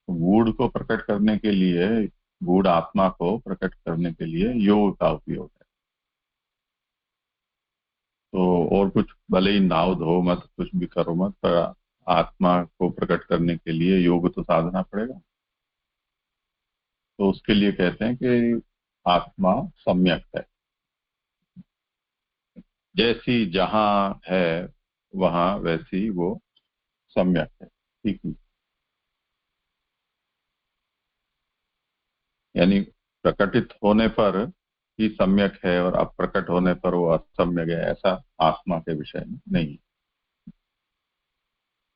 Speaker 1: गूढ़ को प्रकट करने के लिए, गूढ़ आत्मा को प्रकट करने के लिए योग का उपयोग है। तो और कुछ भले ही नाव धो मत, कुछ भी करो मत, पर आत्मा को प्रकट करने के लिए योग तो साधना पड़ेगा। तो उसके लिए कहते हैं कि आत्मा सम्यक है, जैसी जहां है वहां वैसी वो सम्यक है, ठीक है। यानी प्रकटित होने पर ही सम्यक है और अप्रकट होने पर वो असम्यक है, ऐसा आत्मा के विषय में नहीं।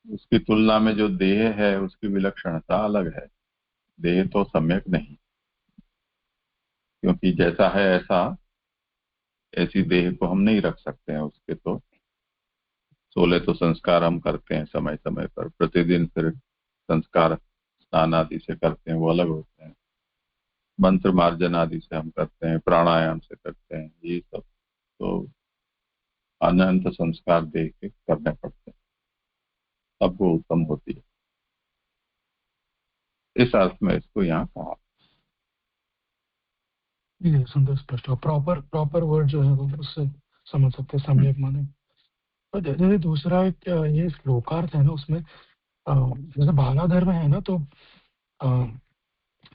Speaker 1: उसकी तुलना में जो देह है उसकी विलक्षणता अलग है। देह तो सम्यक नहीं, क्योंकि जैसा है ऐसा ऐसी देह को हम नहीं रख सकते हैं। उसके तो 16 तो संस्कार हम करते हैं समय समय पर, प्रतिदिन फिर संस्कार स्नान आदि से करते हैं, वो अलग होते हैं। मंत्र मार्जन आदि से हम करते हैं, प्राणायाम से करते हैं, ये सब तो अनंत संस्कार देह के करने पड़ते हैं, तब वो उत्तम होती है। इस अर्थ में इसको यहाँ कहा।
Speaker 3: ये सुंदर स्पष्ट हो, प्रॉपर प्रॉपर वर्ड जो है वो उससे समझ सकते हैं, सम्यक माने। और जैसे दूसरा एक ये श्लोकार्थ है ना, उसमें जैसे भाला धर्म है ना, तो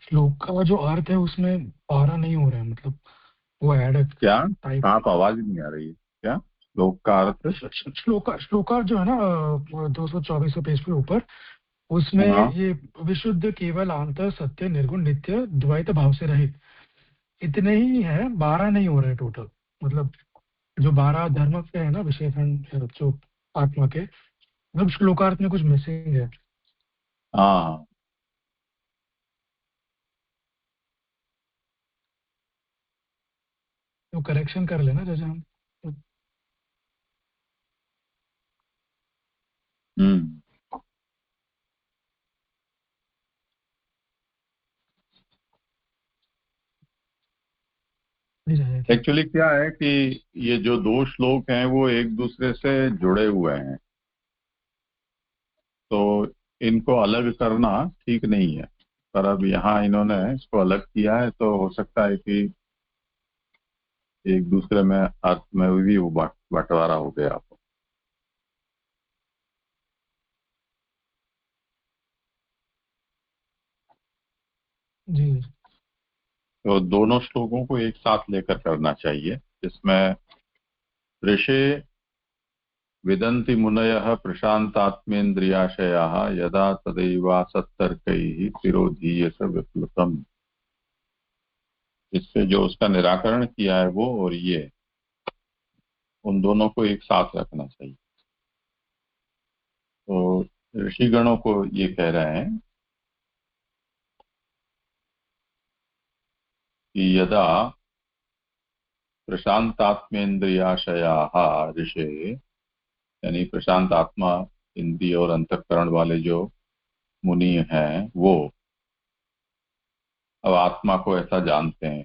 Speaker 3: श्लोक का जो अर्थ है उसमें पारा नहीं हो रहा है, मतलब वो ऐड
Speaker 1: क्या
Speaker 3: टाइप।
Speaker 1: आप आवाज नहीं आ रही है क्या? श्लोक का अर्थ?
Speaker 3: श्लोकार्थ जो है ना 224 पेज पे ऊपर, उसमें
Speaker 1: हाँ
Speaker 3: ये विशुद्ध केवल आंतर सत्य निर्गुण नित्य द्वैत भाव से रहित, इतने ही है, 12 नहीं हो रहे हैं टोटल। मतलब जो 12 धर्म के है ना विशेषण जो आत्मा के, मतलब श्लोकार्थ में कुछ मिसिंग है।
Speaker 1: हाँ,
Speaker 3: तो करेक्शन कर लेना जैसे हम।
Speaker 1: हम्म।
Speaker 3: नहीं जाएगा।
Speaker 1: एक्चुअली क्या है कि ये जो दो श्लोक हैं वो एक दूसरे से जुड़े हुए हैं, तो इनको अलग करना ठीक नहीं है। पर अब यहाँ इन्होंने इसको अलग किया है, तो हो सकता है कि एक दूसरे में अर्थ में भी वो बंटवारा हो गया।
Speaker 3: जी
Speaker 1: तो दोनों श्लोकों को एक साथ लेकर करना चाहिए, जिसमें ऋषे विदन्ति मुनयः प्रशान्तात्मेन्द्रियाशयाः यदा तदैवासत्तर्कैः तिरोधीयस विप्लुतम्। इससे जो उसका निराकरण किया है वो और ये, उन दोनों को एक साथ रखना चाहिए। तो ऋषिगणों को ये कह रहे हैं कि यदा प्रशांतात्मेन्द्रियाशयाः ऋषे, यानी प्रशांत आत्मा इंद्रिय और अंतःकरण वाले जो मुनि हैं, वो अब आत्मा को ऐसा जानते हैं।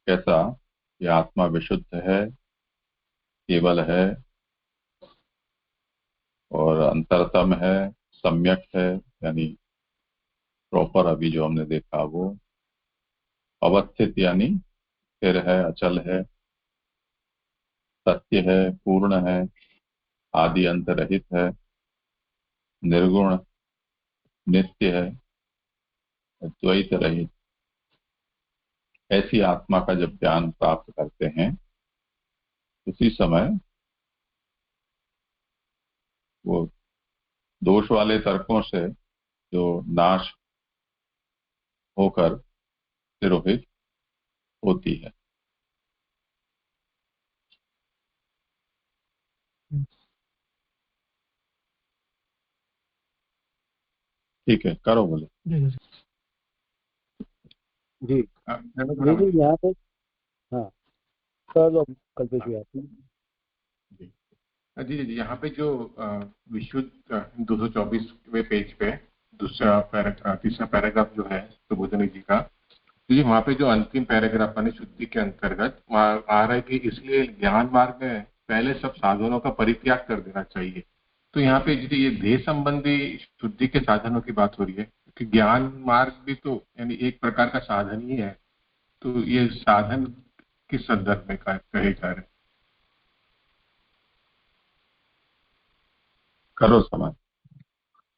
Speaker 1: कैसा? ये आत्मा विशुद्ध है, केवल है और अंतरतम है, सम्यक है, यानी प्रॉपर अभी जो हमने देखा वो अवस्थित, यानी स्थिर है, अचल है, सत्य है, पूर्ण है, आदि अंत रहित है, निर्गुण, नित्य है, द्वैत रहित। ऐसी आत्मा का जब ज्ञान प्राप्त करते हैं, उसी समय वो दोष वाले तर्कों से जो नाश होकर तिरोहित होती है। ठीक है, करो बोले।
Speaker 3: जी जी
Speaker 5: जी जी जी यहाँ पे। हाँ, कर लो कल्पेश जी आप।
Speaker 4: जी जी, यहाँ पे जो विशुद्ध 224वें पेज पे दूसरा तीसरा पैराग्राफ जो है सुबोधनी जी का, तो जी वहाँ पे जो अंतिम पैराग्राफ माने शुद्धि के अंतर्गत वहाँ आ रहा है कि इसलिए ज्ञान मार्ग में पहले सब साधनों का परित्याग कर देना चाहिए। तो यहाँ पे जी ये देह संबंधी शुद्धि के साधनों की बात हो रही है, क्योंकि ज्ञान मार्ग भी तो यानी एक प्रकार का साधन ही है। तो ये साधन किस संदर्भ में कहे जा रहे हैं?
Speaker 1: करो समझ।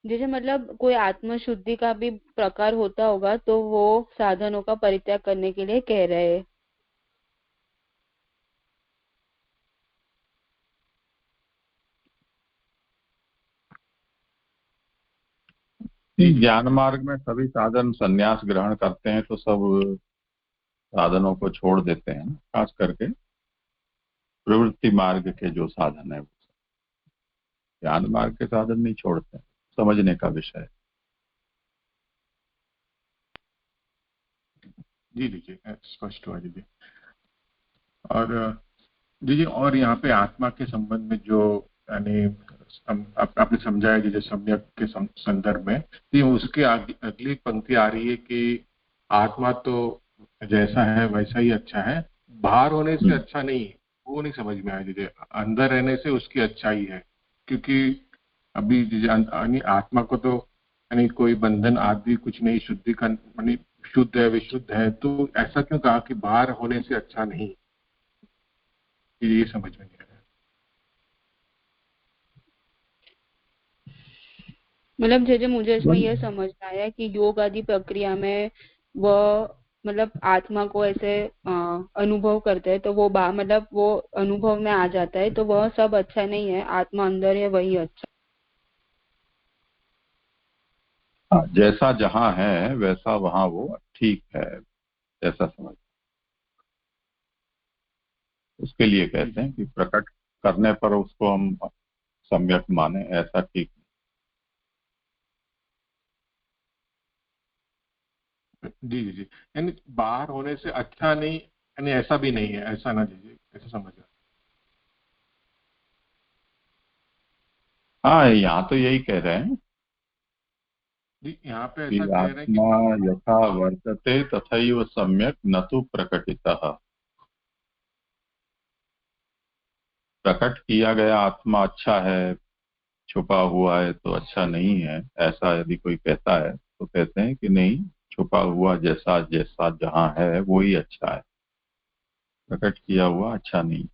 Speaker 2: जैसे मतलब कोई आत्म शुद्धि का भी प्रकार होता होगा, तो वो साधनों का परित्याग करने के लिए कह रहे हैं।
Speaker 1: ज्ञान मार्ग में सभी साधन संन्यास ग्रहण करते हैं, तो सब साधनों को छोड़ देते हैं, खास करके प्रवृत्ति मार्ग के जो साधन है, ज्ञान मार्ग के साधन नहीं छोड़ते, समझने का विषय है।
Speaker 4: जी जी स्पष्ट हुआ जी। और जी और यहाँ पे आत्मा के संबंध में जो यानी आपने समझाया जी, जो सम्यक के संदर्भ में, ये उसके अगली पंक्ति आ रही है कि आत्मा तो जैसा है वैसा ही अच्छा है, बाहर होने से अच्छा नहीं है, वो नहीं समझ में आया जी। अंदर रहने से उसकी अच्छाई है, क्योंकि अभी यानी आत्मा को तो यानी कोई बंधन आदि कुछ नहीं, शुद्धि का यानी शुद्ध है, विशुद्ध है, तो ऐसा क्यों कहा कि बाहर होने से अच्छा नहीं? ये समझ में नहीं आ रहा।
Speaker 2: मतलब जैसे मुझे इसमें यह समझ आया कि योग आदि प्रक्रिया में वह मतलब आत्मा को ऐसे अनुभव करते हैं, तो वो मतलब वो अनुभव में आ जाता है, तो वह सब अच्छा नहीं है, आत्मा अंदर है वही अच्छा।
Speaker 1: जैसा जहाँ है वैसा वहाँ वो ठीक है, ऐसा समझ। उसके लिए कहते हैं कि प्रकट करने पर उसको हम सम्यक माने, ऐसा ठीक।
Speaker 4: जी जी जी यानी बाहर होने से अच्छा नहीं, यानी ऐसा भी नहीं है, ऐसा ना दीजिए, ऐसा समझ।
Speaker 1: हाँ, यहाँ तो यही कह रहे हैं
Speaker 4: जी यहाँ पे
Speaker 1: कि
Speaker 4: ऐसा कह रहे हैं कि
Speaker 1: आत्मा यथा वर्तते तथैव सम्यक न तु प्रकटितः। प्रकट किया गया आत्मा अच्छा है, छुपा हुआ है तो अच्छा नहीं है, ऐसा यदि कोई कहता है तो कहते हैं कि नहीं, छुपा हुआ जैसा जैसा जहाँ है वो ही अच्छा है, प्रकट किया हुआ अच्छा नहीं।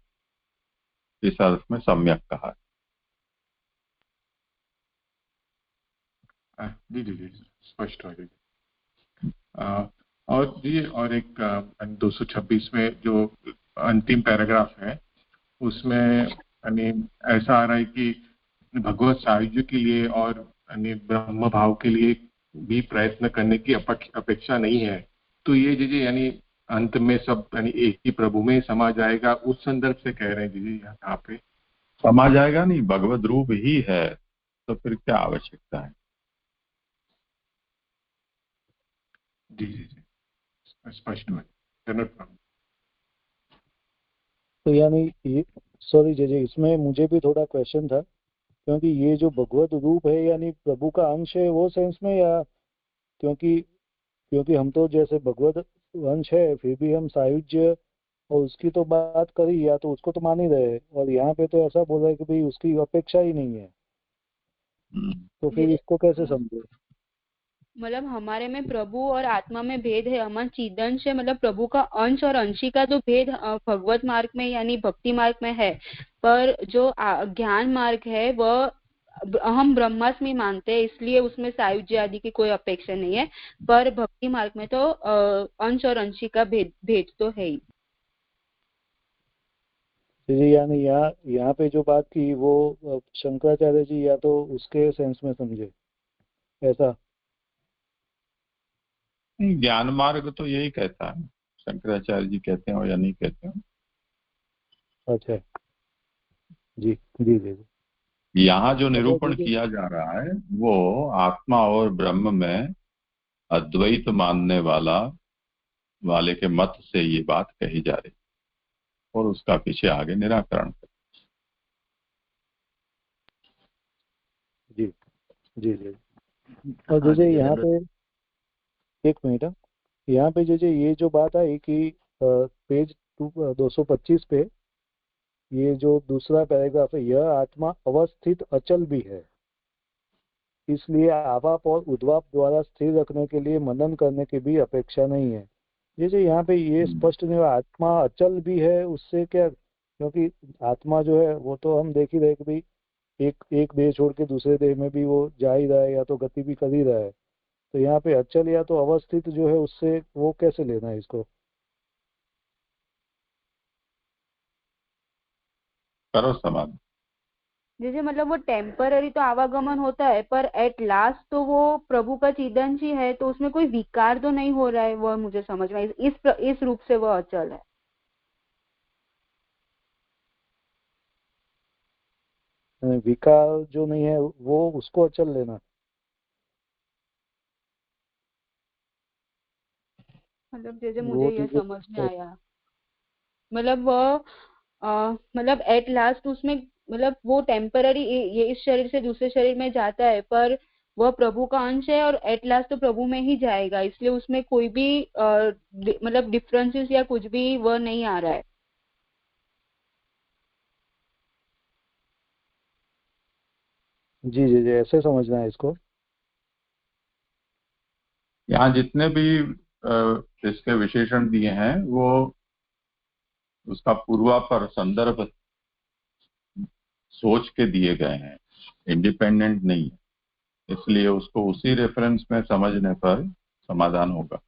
Speaker 1: इस अर्थ में सम्यक कहा है।
Speaker 4: जी जी जी स्पष्ट हो जी। और जी और एक 226 में जो अंतिम पैराग्राफ है, उसमें यानी ऐसा आ रहा है कि भगवत सायुज्य के लिए और यानी ब्रह्म भाव के लिए भी प्रयत्न करने की अपेक्षा नहीं है। तो ये जी यानी अंत में सब यानी एक ही प्रभु में समा जाएगा, उस संदर्भ से कह रहे हैं जी यहाँ पे।
Speaker 1: समा जाएगा नहीं, भगवत रूप ही है, तो फिर क्या आवश्यकता है।
Speaker 4: जी जी जी स्पष्ट हुआ। धन्यवाद।
Speaker 5: तो यानी ये, सॉरी जय, इसमें मुझे भी थोड़ा क्वेश्चन था, क्योंकि ये जो भगवत रूप है यानी प्रभु का अंश है वो सेंस में, या क्योंकि क्योंकि हम तो जैसे भगवत अंश है फिर भी हम सायुज्य और उसकी तो बात करी, या तो उसको तो मान ही रहे, और यहाँ पे तो ऐसा बोला है कि भाई उसकी अपेक्षा ही नहीं है, तो फिर इसको कैसे समझे?
Speaker 2: मतलब हमारे में प्रभु और आत्मा में भेद है, अमन चिदंश है, मतलब प्रभु का अंश और अंशी का जो भेद भगवत मार्ग में यानी भक्ति मार्ग में है, पर जो ज्ञान मार्ग है वह हम ब्रह्मास्मि मानते हैं, इसलिए उसमें सायुज्य आदि की कोई अपेक्षा नहीं है, पर भक्ति मार्ग में तो अंश और अंशी का भेद तो है ही।
Speaker 5: जी यानी यहाँ पे जो बात की वो शंकराचार्य जी या तो उसके सेंस में समझे ऐसा?
Speaker 1: ज्ञान मार्ग तो यही कहता है, शंकराचार्य जी कहते हो या नहीं कहते हो।
Speaker 5: अच्छा जी जी जी।
Speaker 1: यहाँ जो
Speaker 5: अच्छा
Speaker 1: निरूपण
Speaker 5: ठीक है।
Speaker 1: किया जा रहा है वो आत्मा और ब्रह्म में अद्वैत मानने वाले के मत से ये बात कही जा रही और उसका पीछे आगे निराकरण।
Speaker 5: जी जी जी। और
Speaker 4: हाँ
Speaker 5: जैसे
Speaker 4: जी
Speaker 5: यहाँ
Speaker 4: धन्यवाद।
Speaker 5: पे एक मिनट, यहाँ पे जैसे ये जो बात आई कि पेज 225 पे ये जो दूसरा पैराग्राफ है, यह आत्मा अवस्थित अचल भी है, इसलिए आवाप और उद्वाप द्वारा स्थिर रखने के लिए मनन करने की भी अपेक्षा नहीं है। जैसे यहाँ पे ये स्पष्ट नहीं हुआ आत्मा अचल भी है, उससे क्या, क्योंकि आत्मा जो है वो तो हम देख ही रहे कि भाई एक एक देह छोड़ के दूसरे देह में भी वो जा ही रहा है या तो गति भी कर ही रहा है, तो यहाँ पे अचल या तो अवस्थित जो है उससे वो कैसे लेना है इसको?
Speaker 1: करो समाधि।
Speaker 2: जैसे मतलब वो टेम्पररी तो आवागमन होता है, पर एट लास्ट तो वो प्रभु का चिदंश ही है, तो उसमें कोई विकार तो नहीं हो रहा है, वो मुझे समझ में इस रूप से वो अचल है।
Speaker 5: विकार जो नहीं है वो उसको अचल लेना।
Speaker 2: मतलब जैसे
Speaker 5: वो
Speaker 2: मुझे ये
Speaker 5: चीजें
Speaker 2: समझ में आया, मतलब वो मतलब एट लास्ट उसमें मतलब वो टेम्पररी ये इस शरीर से दूसरे शरीर में जाता है, पर वह प्रभु का अंश है और एट लास्ट तो प्रभु में ही जाएगा, इसलिए उसमें कोई भी मतलब डिफरेंसेस या कुछ भी वह नहीं आ रहा है।
Speaker 5: जी जी जी, ऐसे समझना है इसको।
Speaker 1: यहाँ जितने भी इसके विशेषण दिए हैं वो उसका पूर्वापर संदर्भ सोच के दिए गए हैं, इंडिपेंडेंट नहीं है, इसलिए उसको उसी रेफरेंस में समझने पर समाधान होगा।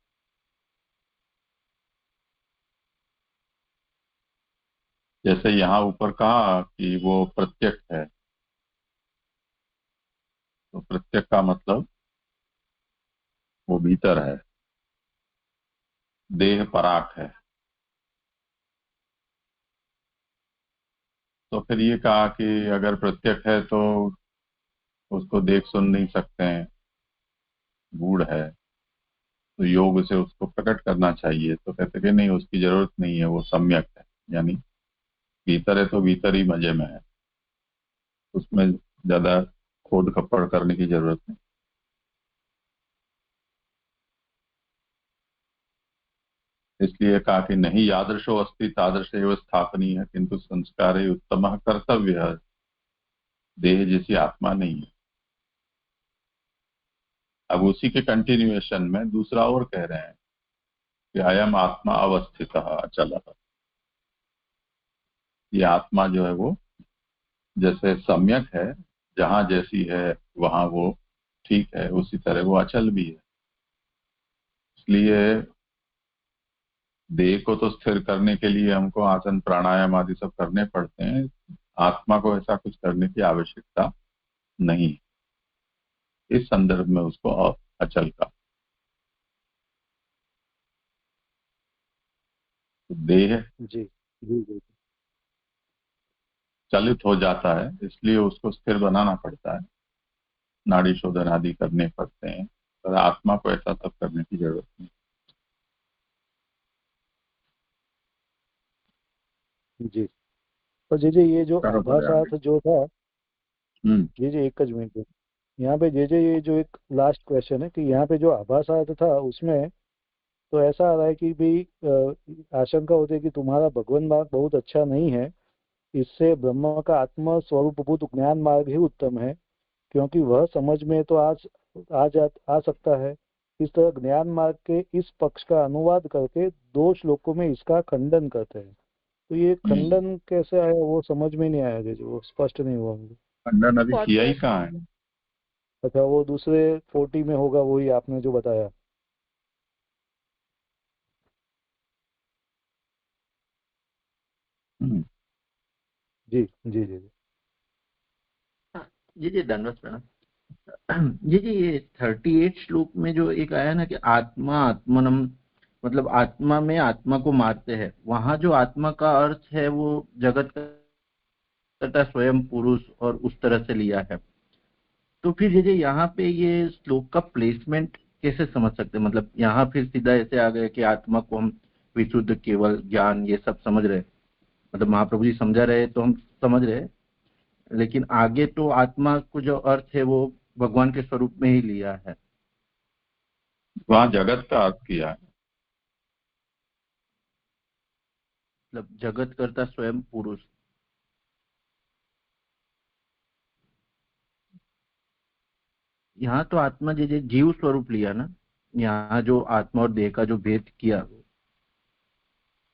Speaker 1: जैसे यहाँ ऊपर कहा कि वो प्रत्यक्ष है, तो प्रत्यक्ष का मतलब वो भीतर है, देह पराक है। तो फिर ये कहा कि अगर प्रत्यक्ष है तो उसको देख सुन नहीं सकते हैं, गूढ़ है, तो योग से उसको प्रकट करना चाहिए। तो कहते कि नहीं, उसकी जरूरत नहीं है, वो सम्यक है, यानी भीतर है तो भीतर ही मजे में है, उसमें ज्यादा खोद खपड़ करने की जरूरत नहीं। इसलिए कहा कि नहीं यादृशो अस्ति तादृश एव स्थापनीय, किंतु संस्कार उत्तम कर्तव्य है, देह जैसी आत्मा नहीं है। अब उसी के कंटिन्यूएशन में दूसरा और कह रहे हैं कि अयम आत्मा अवस्थित अचल। ये आत्मा जो है वो जैसे सम्यक है, जहां जैसी है वहां वो ठीक है, उसी तरह वो अचल भी है। इसलिए देह को तो स्थिर करने के लिए हमको आसन प्राणायाम आदि सब करने पड़ते हैं, आत्मा को ऐसा कुछ करने की आवश्यकता नहीं। इस संदर्भ में उसको अचल का देह
Speaker 5: जी जी जी
Speaker 1: चलित हो जाता है, इसलिए उसको स्थिर बनाना पड़ता है, नाड़ी शोधन आदि करने पड़ते हैं, पर आत्मा को ऐसा सब करने की जरूरत नहीं।
Speaker 5: जी। और जी ये जो
Speaker 1: करो
Speaker 5: आभास
Speaker 1: परे आगे।
Speaker 5: अर्थ जो था,
Speaker 1: हम्म।
Speaker 5: जी एक ज मिनट, यहाँ पे जे ये जो एक लास्ट क्वेश्चन है कि यहाँ पे जो आभास अर्थ था उसमें तो ऐसा आ रहा है कि भाई आशंका होती है कि तुम्हारा भगवान मार्ग बहुत अच्छा नहीं है, इससे ब्रह्म का आत्म स्वरूपभूत ज्ञान मार्ग ही उत्तम है, क्योंकि वह समझ में तो आ सकता है। इस तरह ज्ञान मार्ग के इस पक्ष का अनुवाद करके 2 श्लोकों में इसका खंडन करते हैं। तो ये खंडन कैसे आया वो समझ में नहीं आया, जी वो स्पष्ट नहीं हुआ मुझे।
Speaker 1: खंडन अभी किया ही
Speaker 2: 40
Speaker 1: कहाँ है।
Speaker 5: अच्छा, वो दूसरे 40 में होगा, वही आपने जो बताया।
Speaker 1: हम्म।
Speaker 5: जी जी जी जी
Speaker 6: हाँ, जी धन्यवाद प्रणाम। जी ये 38 श्लोक में जो एक आया ना कि आत्मा आत्मनम, मतलब आत्मा में आत्मा को मारते हैं, वहां जो आत्मा का अर्थ है वो जगत तथा स्वयं पुरुष और उस तरह से लिया है। तो फिर ये यहाँ पे ये श्लोक का प्लेसमेंट कैसे समझ सकते हैं? मतलब यहाँ फिर सीधा ऐसे आ गए कि आत्मा को हम विशुद्ध केवल ज्ञान ये सब समझ रहे हैं, मतलब महाप्रभु जी समझा रहे तो हम समझ रहे हैं, लेकिन आगे तो आत्मा को जो अर्थ है वो भगवान के स्वरूप में ही लिया है।
Speaker 1: वहां जगत का अर्थ किया है।
Speaker 6: मतलब जगत करता स्वयं पुरुष, यहाँ तो आत्मा जैसे जीव स्वरूप लिया ना, यहाँ जो आत्मा और देह का जो भेद किया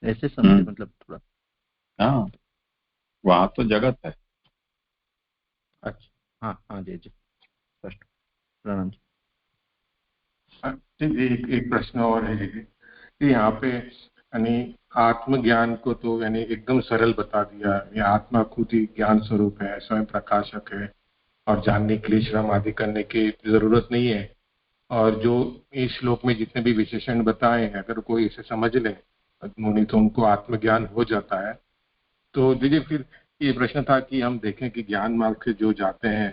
Speaker 6: ऐसे समझे, मतलब थोड़ा।
Speaker 1: हाँ, वहां तो जगत है।
Speaker 6: अच्छा, हाँ हाँ जी जी, स्पष्ट, प्रणाम जी।
Speaker 4: एक एक प्रश्न और है कि यहाँ पे यानी आत्मज्ञान को तो यानी एकदम सरल बता दिया, ये आत्मा खुद ही ज्ञान स्वरूप है, स्वयं प्रकाशक है और जानने के लिए श्रम आदि करने की जरूरत नहीं है। और जो इस श्लोक में जितने भी विशेषण बताए हैं अगर कोई इसे समझ ले मुनि तो उनको आत्मज्ञान हो जाता है। तो देखिए फिर ये प्रश्न था कि हम देखें कि ज्ञान मार्ग से जो जाते हैं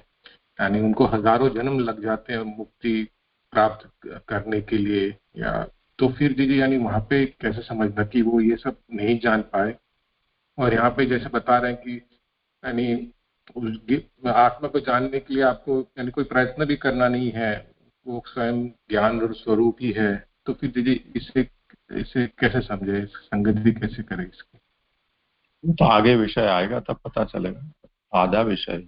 Speaker 4: यानी उनको हजारों जन्म लग जाते हैं मुक्ति प्राप्त करने के लिए, या तो फिर दीजिए यानी वहां पे कैसे समझना कि वो ये सब नहीं जान पाए। और यहाँ पे जैसे बता रहे हैं कि यानी उस आत्मा को जानने के लिए आपको यानी कोई प्रयत्न भी करना नहीं है, वो स्वयं ज्ञान और स्वरूप ही है। तो फिर दीजिए इसे इसे कैसे समझे, संगति कैसे करें इसकी?
Speaker 1: तो आगे विषय आएगा तब पता चलेगा। आधा विषय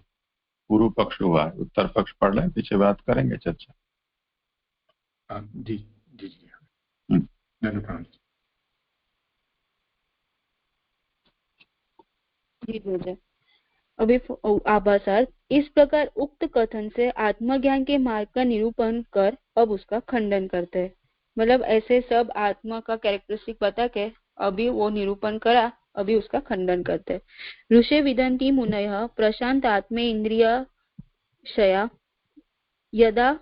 Speaker 1: पूर्व पक्ष हुआ है, उत्तर पक्ष पढ़ लें, पीछे बात करेंगे चर्चा।
Speaker 4: जी जी जी
Speaker 1: हम्म।
Speaker 2: जी अभी आभासार इस प्रकार उक्त कथन से आत्मज्ञान के मार्ग का निरूपण कर अब उसका खंडन करते हैं। मतलब ऐसे सब आत्मा का कैरेक्टरिस्टिक बता के अभी वो निरूपण करा, अभी उसका खंडन करते हैं। ऋषे विदन्ति मुनयः प्रशांत आत्मे इंद्रियशया यदा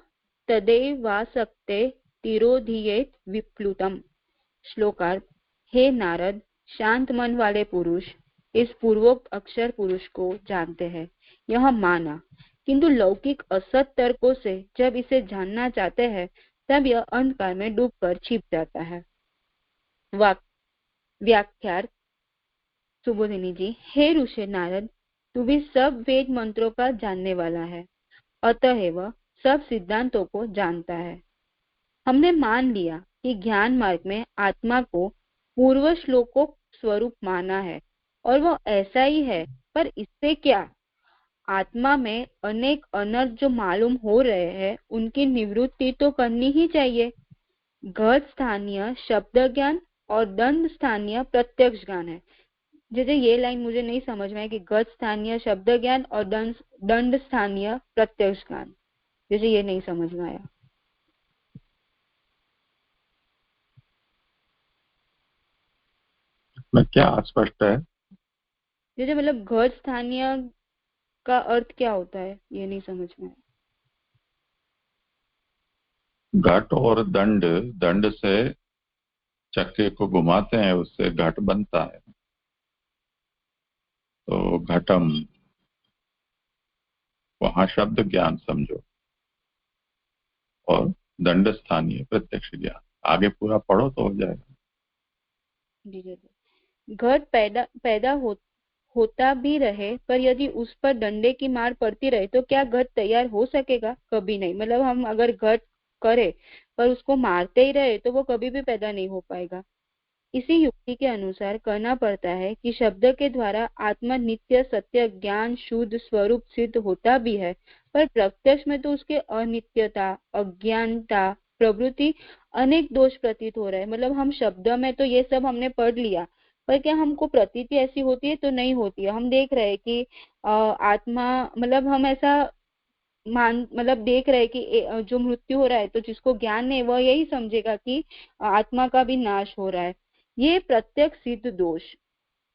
Speaker 2: तदैवासक्ते तिरोधियेत विप्लुतम। श्लोकार्थ, हे नारद, शांत मन वाले पुरुष इस पूर्वोक्त अक्षर पुरुष को जानते हैं। यह माना, किंतु लौकिक असत तर्कों से जब इसे जानना चाहते हैं तब यह अंधकार में डूबकर छिप जाता है। व्याख्यार्थ, सुबोधिनी जी, हे ऋषि नारद, तू भी सब वेद मंत्रों का जानने वाला है, अतएव सब सिद्धांतों को जानता है। हमने मान लिया कि ज्ञान मार्ग में आत्मा को पूर्व श्लोकों स्वरूप माना है और वो ऐसा ही है, पर इससे क्या? आत्मा में अनेक अनर्थ जो मालूम हो रहे हैं उनकी निवृत्ति तो करनी ही चाहिए। घट स्थानीय शब्द ज्ञान और दंड स्थानीय प्रत्यक्ष ज्ञान है। जैसे ये लाइन मुझे नहीं समझ में है कि घट स्थानीय शब्द ज्ञान और दंड स्थानीय प्रत्यक्ष ज्ञान, जैसे ये नहीं समझ में आया।
Speaker 1: में क्या अस्पष्ट है?
Speaker 2: जैसे मतलब घट स्थानीय का अर्थ क्या होता है ये नहीं समझ में आया।
Speaker 1: घट और दंड, दंड से चक्के को घुमाते हैं, उससे घट बनता है, तो घटम वहां शब्द ज्ञान समझो और दंड स्थानीय प्रत्यक्ष ज्ञान। आगे पूरा पढ़ो तो हो जाएगा।
Speaker 2: घट पैदा होता भी रहे पर यदि उस पर डंडे की मार पड़ती रहे तो क्या घट तैयार हो सकेगा? कभी नहीं। मतलब हम अगर घट करे पर उसको मारते ही रहे तो वो कभी भी पैदा नहीं हो पाएगा। इसी युक्ति के अनुसार कहना पड़ता है कि शब्द के द्वारा आत्मा नित्य सत्य ज्ञान शुद्ध स्वरूप सिद्ध होता भी है, पर प्रत्यक्ष में तो उसके अनित्यता अज्ञानता प्रवृत्ति अनेक दोष प्रतीत हो रहे हैं। मतलब हम शब्द में तो ये सब हमने पढ़ लिया, पर क्या हमको प्रतीति ऐसी होती है? तो नहीं होती है। हम देख रहे हैं कि आत्मा मतलब हम ऐसा मतलब देख रहे हैं कि जो मृत्यु हो रहा है तो जिसको ज्ञान नहीं वह यही समझेगा कि आत्मा का भी नाश हो रहा है। ये प्रत्यक्ष सिद्ध दोष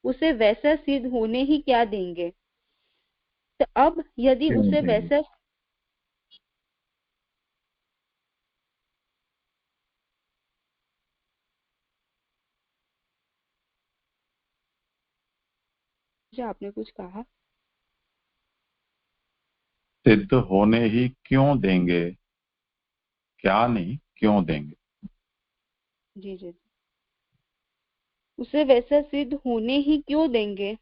Speaker 2: उसे वैसा सिद्ध होने ही क्या देंगे? तो अब यदि उसे वैसा आपने कुछ कहा,
Speaker 1: सिद्ध होने ही क्यों देंगे? क्या नहीं, क्यों देंगे?
Speaker 2: जी जी, उसे वैसा सिद्ध होने ही क्यों देंगे?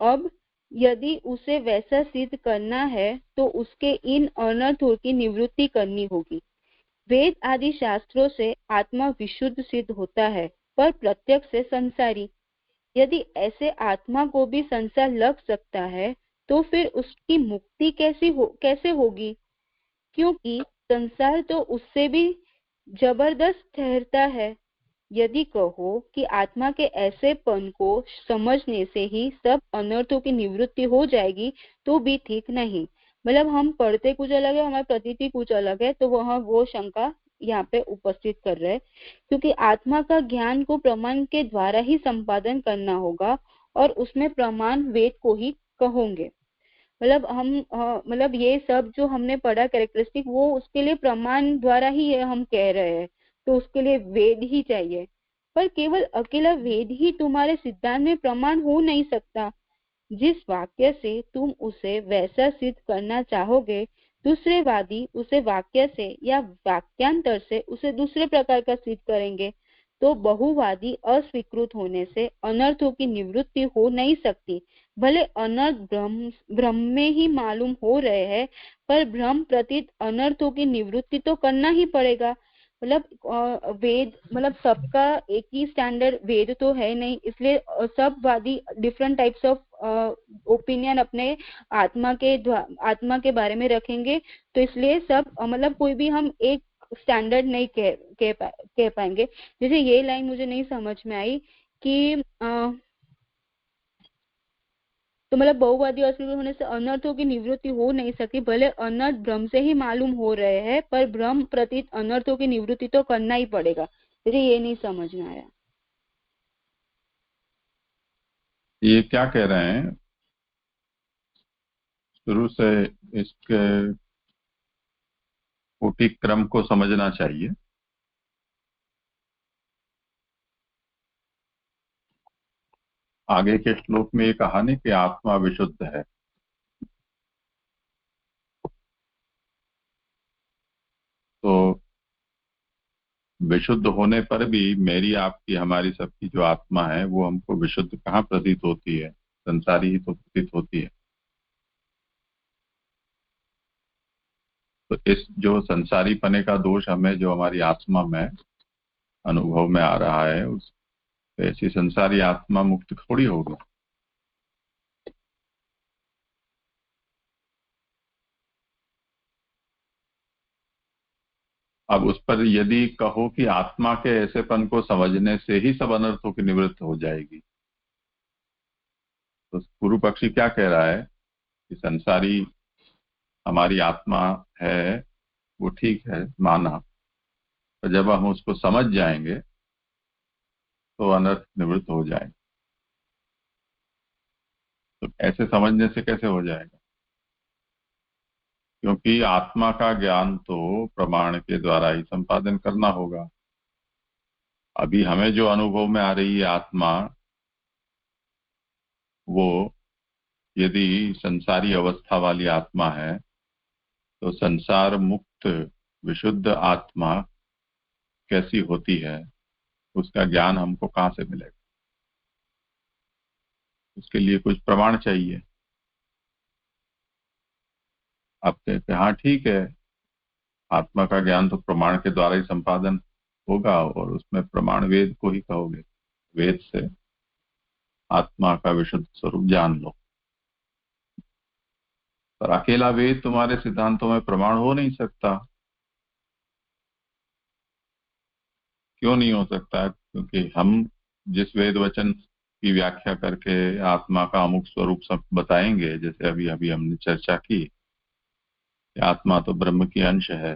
Speaker 2: अब यदि उसे वैसा सिद्ध करना है तो उसके इन अनर्थों की निवृत्ति करनी होगी। वेद आदि शास्त्रों से आत्मा विशुद्ध सिद्ध होता है, पर प्रत्यक्ष से संसारी। यदि ऐसे आत्मा को भी संसार लग सकता है तो फिर उसकी मुक्ति कैसे होगी? क्योंकि संसार तो उससे भी जबरदस्त ठहरता है। यदि कहो कि आत्मा के ऐसे पन को समझने से ही सब अनर्थों की निवृत्ति हो जाएगी तो भी ठीक नहीं। मतलब हम पढ़ते कुछ अलग है, हमारी प्रतीति कुछ अलग है, तो वह वो शंका यहाँ पे उपस्थित कर रहे हैं, क्योंकि आत्मा का ज्ञान को प्रमाण के द्वारा ही संपादन करना होगा और उसमें प्रमाण वेद को ही कहोगे। मतलब हम मतलब ये सब जो हमने पढ़ा कैरेक्टरिस्टिक, वो उसके लिए प्रमाण द्वारा ही ये हम कह रहे हैं, तो उसके लिए वेद ही चाहिए। पर केवल अकेला वेद ही तुम्हारे सिद्धांत में प्रमाण हो नहीं सकता। जिस वाक्य से तुम उसे वैसा सिद्ध करना चाहोगे, दूसरे वादी उसे वाक्य से या वाक्यांतर से उसे दूसरे प्रकार का सिद्ध करेंगे, तो बहुवादी अस्वीकृत होने से अनर्थों की निवृत्ति हो नहीं सकती। भले अनर्थ भ्रम में ही मालूम हो रहे हैं, पर भ्रम प्रतीत अनर्थों की निवृत्ति तो करना ही पड़ेगा। मतलब वेद, मतलब सबका एक ही स्टैंडर्ड वेद तो है नहीं, इसलिए सब वादी डिफरेंट टाइप्स ऑफ ओपिनियन अपने आत्मा के बारे में रखेंगे। तो इसलिए सब मतलब कोई भी हम एक स्टैंडर्ड नहीं कह पाएंगे। जैसे ये लाइन मुझे नहीं समझ में आई कि तो मतलब बहुवादी अस्वीकृत होने से अनर्थों की निवृत्ति हो नहीं सकती। भले अनर्थ भ्रम से ही मालूम हो रहे हैं, पर भ्रम प्रतीत अनर्थों की निवृत्ति तो करना ही पड़ेगा। मुझे ये नहीं समझ में आया।
Speaker 1: ये क्या कह रहे हैं, शुरू से इसके कोटि क्रम को समझना चाहिए। आगे के श्लोक में ये कहा नहीं कि आत्मा विशुद्ध है, तो विशुद्ध होने पर भी मेरी, आपकी, हमारी सबकी जो आत्मा है वो हमको विशुद्ध कहाँ प्रतीत होती है? संसारी ही तो प्रतीत होती है। तो इस जो संसारी पने का दोष हमें, जो हमारी आत्मा में अनुभव में आ रहा है, उस ऐसी संसारी आत्मा मुक्त थोड़ी होगी। अब उस पर यदि कहो कि आत्मा के ऐसेपन को समझने से ही सब अनर्थों की निवृत्ति हो जाएगी, तो पूर्व पक्षी क्या कह रहा है कि संसारी हमारी आत्मा है, वो ठीक है, माना, तो जब हम उसको समझ जाएंगे तो अनर्थ निवृत्त हो जाएंगे। तो ऐसे समझने से कैसे हो जाएगा? क्योंकि आत्मा का ज्ञान तो प्रमाण के द्वारा ही संपादन करना होगा। अभी हमें जो अनुभव में आ रही है आत्मा, वो यदि संसारी अवस्था वाली आत्मा है, तो संसार मुक्त विशुद्ध आत्मा कैसी होती है, उसका ज्ञान हमको कहाँ से मिलेगा? उसके लिए कुछ प्रमाण चाहिए। आप कहते हैं हाँ ठीक है, आत्मा का ज्ञान तो प्रमाण के द्वारा ही संपादन होगा, और उसमें प्रमाण वेद को ही कहोगे। वेद से आत्मा का विशुद्ध स्वरूप जान लो। पर अकेला वेद तुम्हारे सिद्धांतों में प्रमाण हो नहीं सकता। क्यों नहीं हो सकता? क्योंकि हम जिस वेद वचन की व्याख्या करके आत्मा का अमुक स्वरूप सब बताएंगे, जैसे अभी अभी हमने चर्चा की कि आत्मा तो ब्रह्म की अंश है,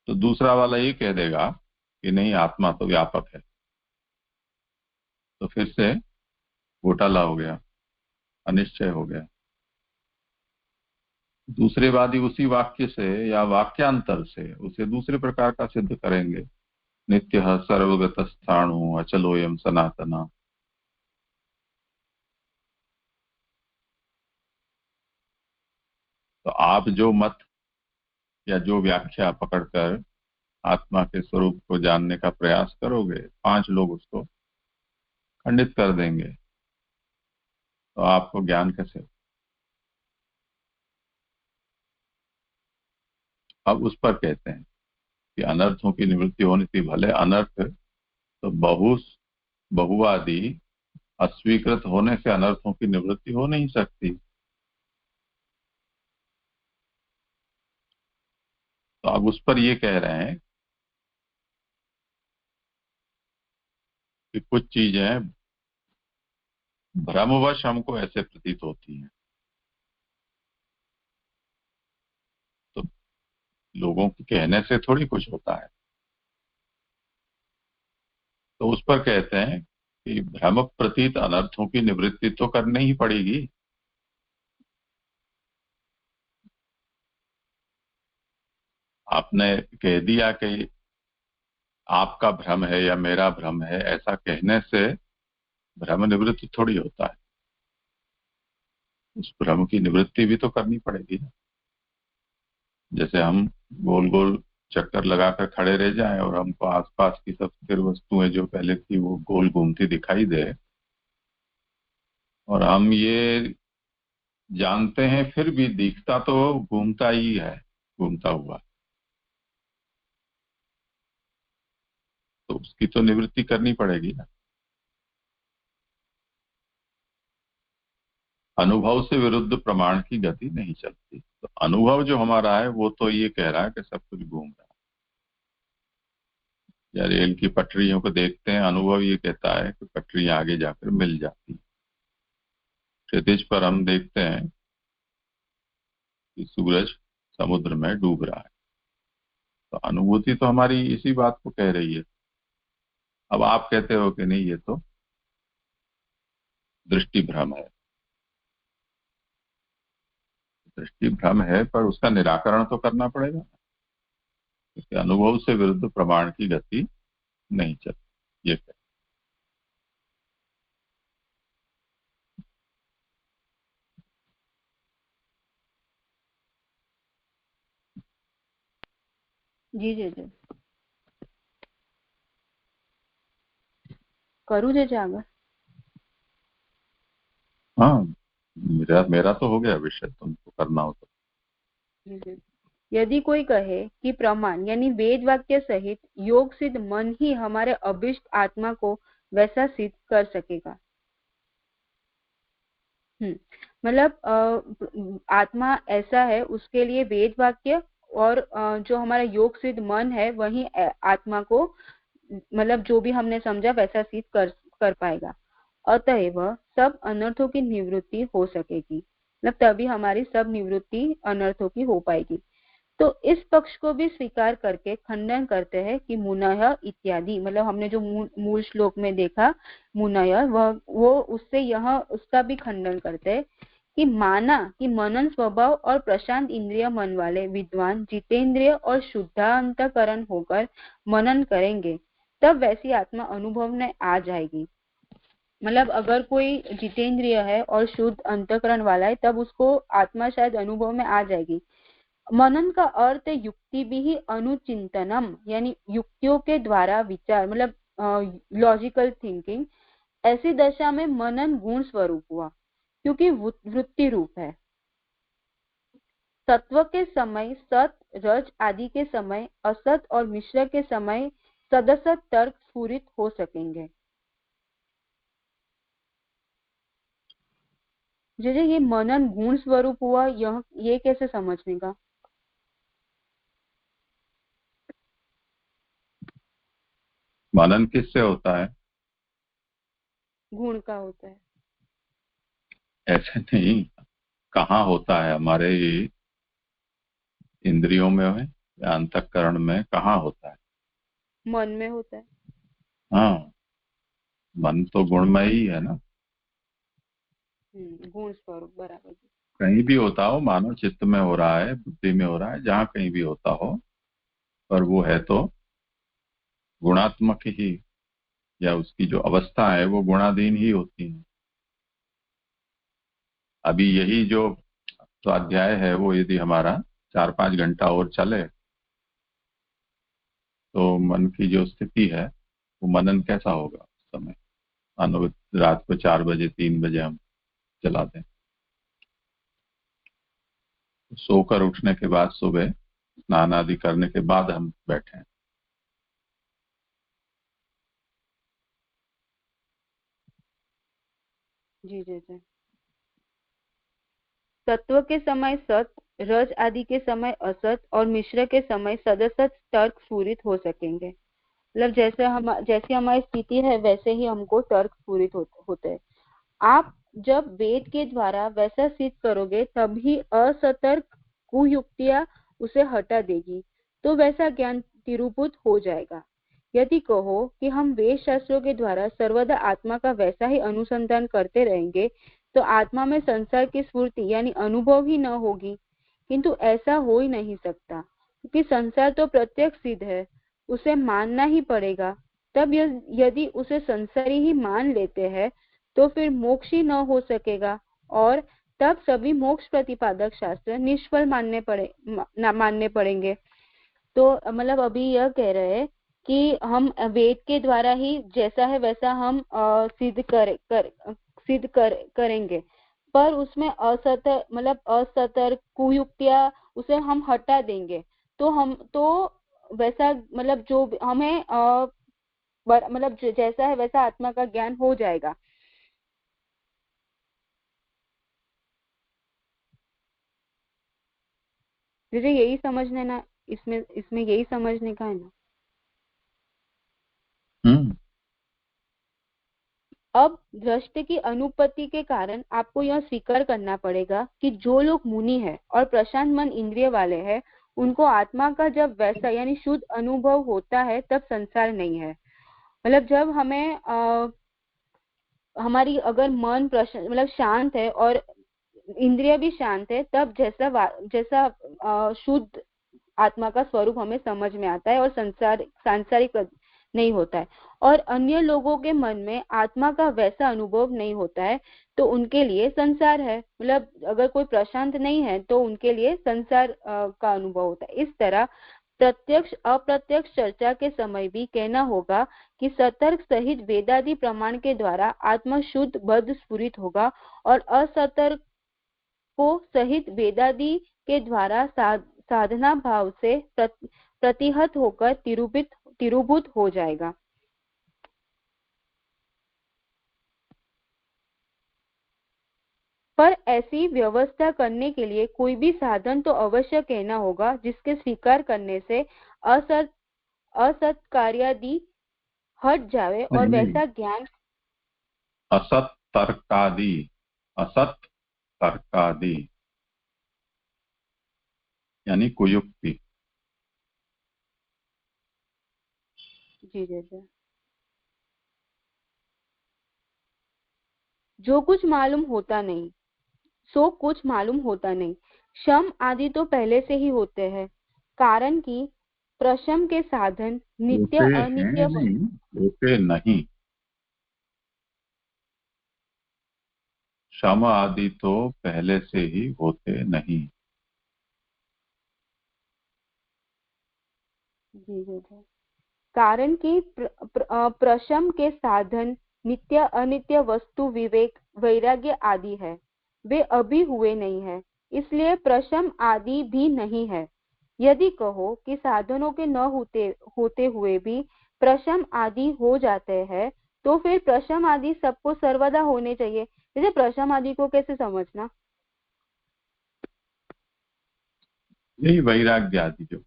Speaker 1: तो दूसरा वाला ये कह देगा कि नहीं, आत्मा तो व्यापक है, तो फिर से घोटाला हो गया, अनिश्चय हो गया। दूसरे वादी उसी वाक्य से या वाक्यांतर से उसे दूसरे प्रकार का सिद्ध करेंगे। नित्य सर्वगत स्थाणु अचलोयम सनातना। तो आप जो मत या जो व्याख्या पकड़कर आत्मा के स्वरूप को जानने का प्रयास करोगे, 5 लोग उसको खंडित कर देंगे, तो आपको ज्ञान कैसे? अब उस पर कहते हैं कि अनर्थों की निवृत्ति होनी थी। भले अनर्थ तो बहुवादी अस्वीकृत होने से अनर्थों की निवृत्ति हो नहीं सकती। तो अब उस पर ये कह रहे हैं कि कुछ चीजें भ्रमवश हमको ऐसे प्रतीत होती हैं। लोगों के कहने से थोड़ी कुछ होता है। तो उस पर कहते हैं कि भ्रम प्रतीत अनर्थों की निवृत्ति तो करनी ही पड़ेगी। आपने कह दिया कि आपका भ्रम है या मेरा भ्रम है, ऐसा कहने से भ्रम निवृत्ति थोड़ी होता है। उस भ्रम की निवृत्ति भी तो करनी पड़ेगी ना। जैसे हम गोल गोल चक्कर लगाकर खड़े रह जाएं और हमको आसपास की सब स्थिर वस्तुएं जो पहले थी वो गोल घूमती दिखाई दे, और हम ये जानते हैं फिर भी दिखता तो घूमता ही है, घूमता हुआ, तो उसकी तो निवृत्ति करनी पड़ेगी ना। अनुभव से विरुद्ध प्रमाण की गति नहीं चलती। तो अनुभव जो हमारा है वो तो ये कह रहा है कि सब कुछ घूम रहा है। या रेल की पटरियों को देखते हैं, अनुभव ये कहता है कि पटरियां आगे जाकर मिल जाती। क्षितिज पर हम देखते हैं कि सूरज समुद्र में डूब रहा है। तो अनुभूति तो हमारी इसी बात को कह रही है। अब आप कहते हो कि नहीं, ये तो दृष्टि भ्रम है। दृष्टि भ्रम है, पर उसका निराकरण तो करना पड़ेगा, क्योंकि अनुभव से विरुद्ध प्रमाण की गति नहीं चलती, ये कहते।
Speaker 2: જી જી જી करूँ जे आगे?
Speaker 1: हाँ, मेरा तो हो गया विषय, तुमको करना हो तो।
Speaker 2: यदि कोई कहे कि प्रमाण यानी वेद वाक्य सहित योग सिद्ध मन ही हमारे अभिष्ट आत्मा को वैसा सिद्ध कर सकेगा। मतलब आत्मा ऐसा है, उसके लिए वेद वाक्य और जो हमारा योग सिद्ध मन है वही आत्मा को, मतलब जो भी हमने समझा वैसा सिद्ध कर पाएगा। अतएव सब अनर्थों की निवृत्ति हो सकेगी, मतलब तभी हमारी सब निवृत्ति अनर्थों की हो पाएगी। तो इस पक्ष को भी स्वीकार करके खंडन करते हैं कि मुनय इत्यादि, मतलब हमने जो मूल श्लोक में देखा मुनय, वो उससे यह उसका भी खंडन करते हैं कि माना कि मनन स्वभाव और प्रशांत इंद्रिय मन वाले विद्वान जितेंद्रिय और शुद्धांतकरण होकर मनन करेंगे तब वैसी आत्मा अनुभव में आ जाएगी। मतलब अगर कोई जितेंद्रिय है और शुद्ध अंतकरण वाला है तब उसको आत्मा शायद अनुभव में आ जाएगी। मनन का अर्थ युक्ति भी ही अनुचिंतनम, यानी युक्तियों के द्वारा विचार, मतलब लॉजिकल थिंकिंग। ऐसी दशा में मनन गुण स्वरूप हुआ क्योंकि वृत्ति रूप है। तत्व के समय सत रज आदि के समय असत और मिश्र के समय सदसत तर्क स्फुरित हो सकेंगे। जैसे ये मनन गुण स्वरूप हुआ, ये कैसे समझने का?
Speaker 1: मनन किससे होता है?
Speaker 2: गुण का होता है।
Speaker 1: ऐसे नहीं, कहाँ होता है? हमारे इंद्रियों में है या अंतःकरण में? कहाँ होता है?
Speaker 2: मन में होता है।
Speaker 1: हाँ, मन तो गुणमय ही है ना।
Speaker 2: गुण स्वरूप, बराबर।
Speaker 1: कहीं भी होता हो, मानो चित्त में हो रहा है, बुद्धि में हो रहा है, जहाँ कहीं भी होता हो, पर वो है तो गुणात्मक ही, या उसकी जो अवस्था है वो गुणाधीन ही होती है। अभी यही जो स्वाध्याय है वो यदि हमारा 4-5 घंटा और चले तो मन की जो स्थिति है वो मनन कैसा होगा उस समय? मानो रात को 4 बजे 3 बजे हम चला दें, सोकर उठने के बाद सुबह स्नान आदि करने के बाद हम बैठे।
Speaker 2: जी जी जी। तत्व के समय सत, रज आदि के समय असत और मिश्र के समय सदसत तर्क स्फुरित हो सकेंगे। मतलब जैसे हमारी स्थिति है वैसे ही हमको तर्क स्फुरित होते हैं। आप जब वेद के द्वारा वैसा सिद्ध करोगे तभी असतर्क कुयुक्तियां उसे हटा देगी, तो वैसा ज्ञान तिरुभूत हो जाएगा। यदि कहो कि हम वेद शास्त्रों के द्वारा सर्वदा आत्मा का वैसा ही अनुसंधान करते रहेंगे, तो आत्मा में संसार की स्फूर्ति यानी अनुभव ही न होगी। किंतु ऐसा हो ही नहीं सकता, क्योंकि संसार तो प्रत्यक्ष सिद्ध है, उसे मानना ही पड़ेगा। तब यदि उसे संसारी ही मान लेते हैं, तो फिर मोक्ष ही न हो सकेगा, और तब सभी मोक्ष प्रतिपादक शास्त्र निष्फल मानने पड़ेंगे। तो मतलब अभी यह कह रहे हैं कि हम वेद के द्वारा ही जैसा है वैसा हम सिद्ध करेंगे, पर उसमें असतर्क कुयुक्तियां उसे हम हटा देंगे, तो वैसा मतलब जो हमें जैसा है वैसा आत्मा का ज्ञान हो जाएगा। मुझे यही समझने ना, इसमें यही समझने का है ना। अब दृष्टि की अनुपत्ति के कारण आपको यह स्वीकार करना पड़ेगा कि जो लोग मुनि है और प्रशांत मन इंद्रिय वाले हैं, उनको आत्मा का जब वैसा यानी शुद्ध अनुभव होता है तब संसार नहीं है। मतलब जब हमें हमारी अगर मन मतलब शांत है और इंद्रिय भी शांत है, तब जैसा शुद्ध आत्मा का स्वरूप हमें समझ में आता है और सांसारिक नहीं होता है। और अन्य लोगों के मन में आत्मा का वैसा अनुभव नहीं होता है, तो उनके लिए संसार है। मतलब अगर कोई प्रशांत नहीं है तो उनके लिए संसार का अनुभव होता है। इस तरह प्रत्यक्ष अप्रत्यक्ष चर्चा के समय भी कहना होगा कि सतर्क सहित वेदादि प्रमाण के द्वारा आत्मा शुद्ध बद्ध स्फुरित होगा, और असतर्क को सहित वेदादि के द्वारा साधना भाव से प्रतिहत होकर तिरुभूत हो जाएगा। पर ऐसी व्यवस्था करने के लिए कोई भी साधन तो अवश्य कहना होगा, जिसके स्वीकार करने से असत कार्यादि हट जावे और वैसा ज्ञान
Speaker 1: असत तर्कादि यानी कुयुक्ति।
Speaker 2: जी जैसे जो कुछ मालूम होता नहीं सो कुछ मालूम होता नहीं। शम आदि तो पहले से ही होते हैं, कारण कि प्रशम के साधन नित्य अनित्य
Speaker 1: होते नहीं। शम आदि तो पहले से ही होते नहीं।
Speaker 2: जी जी जी। कारण कि प्रशम के साधन नित्य अनित्य वस्तु विवेक वैराग्य आदि है, वे अभी हुए नहीं है, इसलिए प्रशम आदि भी नहीं है। यदि कहो कि साधनों के न होते हुए भी प्रशम आदि हो जाते हैं, तो फिर प्रशम आदि सबको सर्वदा होने चाहिए। जैसे प्रशम आदि को कैसे समझना?
Speaker 1: यही वैराग्य आदि जो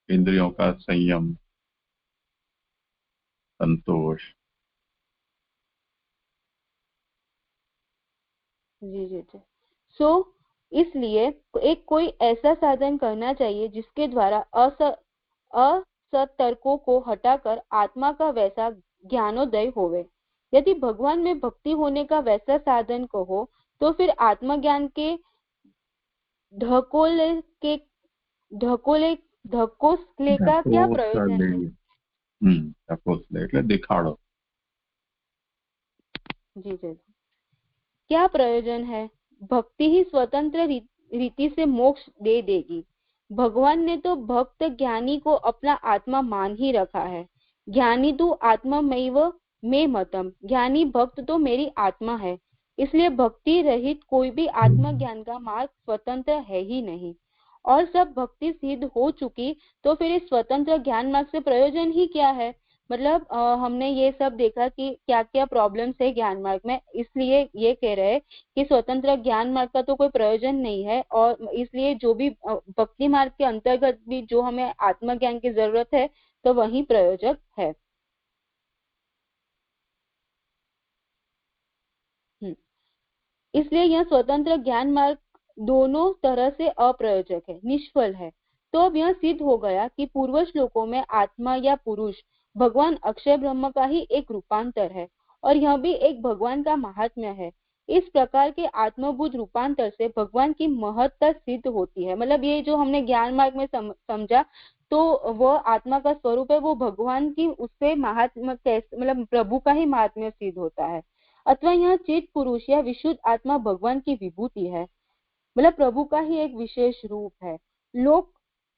Speaker 1: इंद्रियों का संयम, संतोष।
Speaker 2: जी जी जी। सो इसलिए एक कोई ऐसा साधन करना चाहिए जिसके द्वारा असतर्कों को हटाकर आत्मा का वैसा ज्ञानोदय होवे। यदि भगवान में भक्ति होने का वैसा साधन कहो, तो फिर आत्मज्ञान के ढकोले का क्या प्रयोजन है?
Speaker 1: એટલે દેખાડો।
Speaker 2: जी जी। क्या प्रयोजन है? भक्ति ही स्वतंत्र रीति से मोक्ष दे देगी। भगवान ने तो भक्त ज्ञानी को अपना आत्मा मान ही रखा है। ज्ञानी तू आत्ममैव मे मतम, ज्ञानी भक्त तो मेरी आत्मा है। इसलिए भक्ति रहित कोई भी आत्मज्ञान का मार्ग स्वतंत्र है ही नहीं। और सब भक्ति सिद्ध हो चुकी, तो फिर इस स्वतंत्र ज्ञान मार्ग से प्रयोजन ही क्या है? मतलब हमने ये सब देखा कि क्या क्या प्रॉब्लम्स है ज्ञान मार्ग में, इसलिए ये कह रहे हैं कि स्वतंत्र ज्ञान मार्ग का तो कोई प्रयोजन नहीं है, और इसलिए जो भी भक्ति मार्ग के अंतर्गत भी जो हमें आत्मज्ञान की जरूरत है, तो वही प्रयोजक है। इसलिए यह स्वतंत्र ज्ञान मार्ग दोनों तरह से अप्रयोजक है, निष्फल है। तो अब यह सिद्ध हो गया कि पूर्व श्लोकों में आत्मा या पुरुष भगवान अक्षय ब्रह्म का ही एक रूपांतर है और यह भी एक भगवान का महात्म्य है। इस प्रकार के आत्मभूत रूपांतर से भगवान की महत्ता सिद्ध होती है। मतलब ये जो हमने ज्ञान मार्ग में समझा, तो वो आत्मा का स्वरूप है, वो भगवान की, उससे महात्मा कैसे, मतलब प्रभु का ही महात्म्य सिद्ध होता है। अथवा यह चित पुरुष या विशुद्ध आत्मा भगवान की विभूति है, मतलब प्रभु का ही एक विशेष रूप है। लोग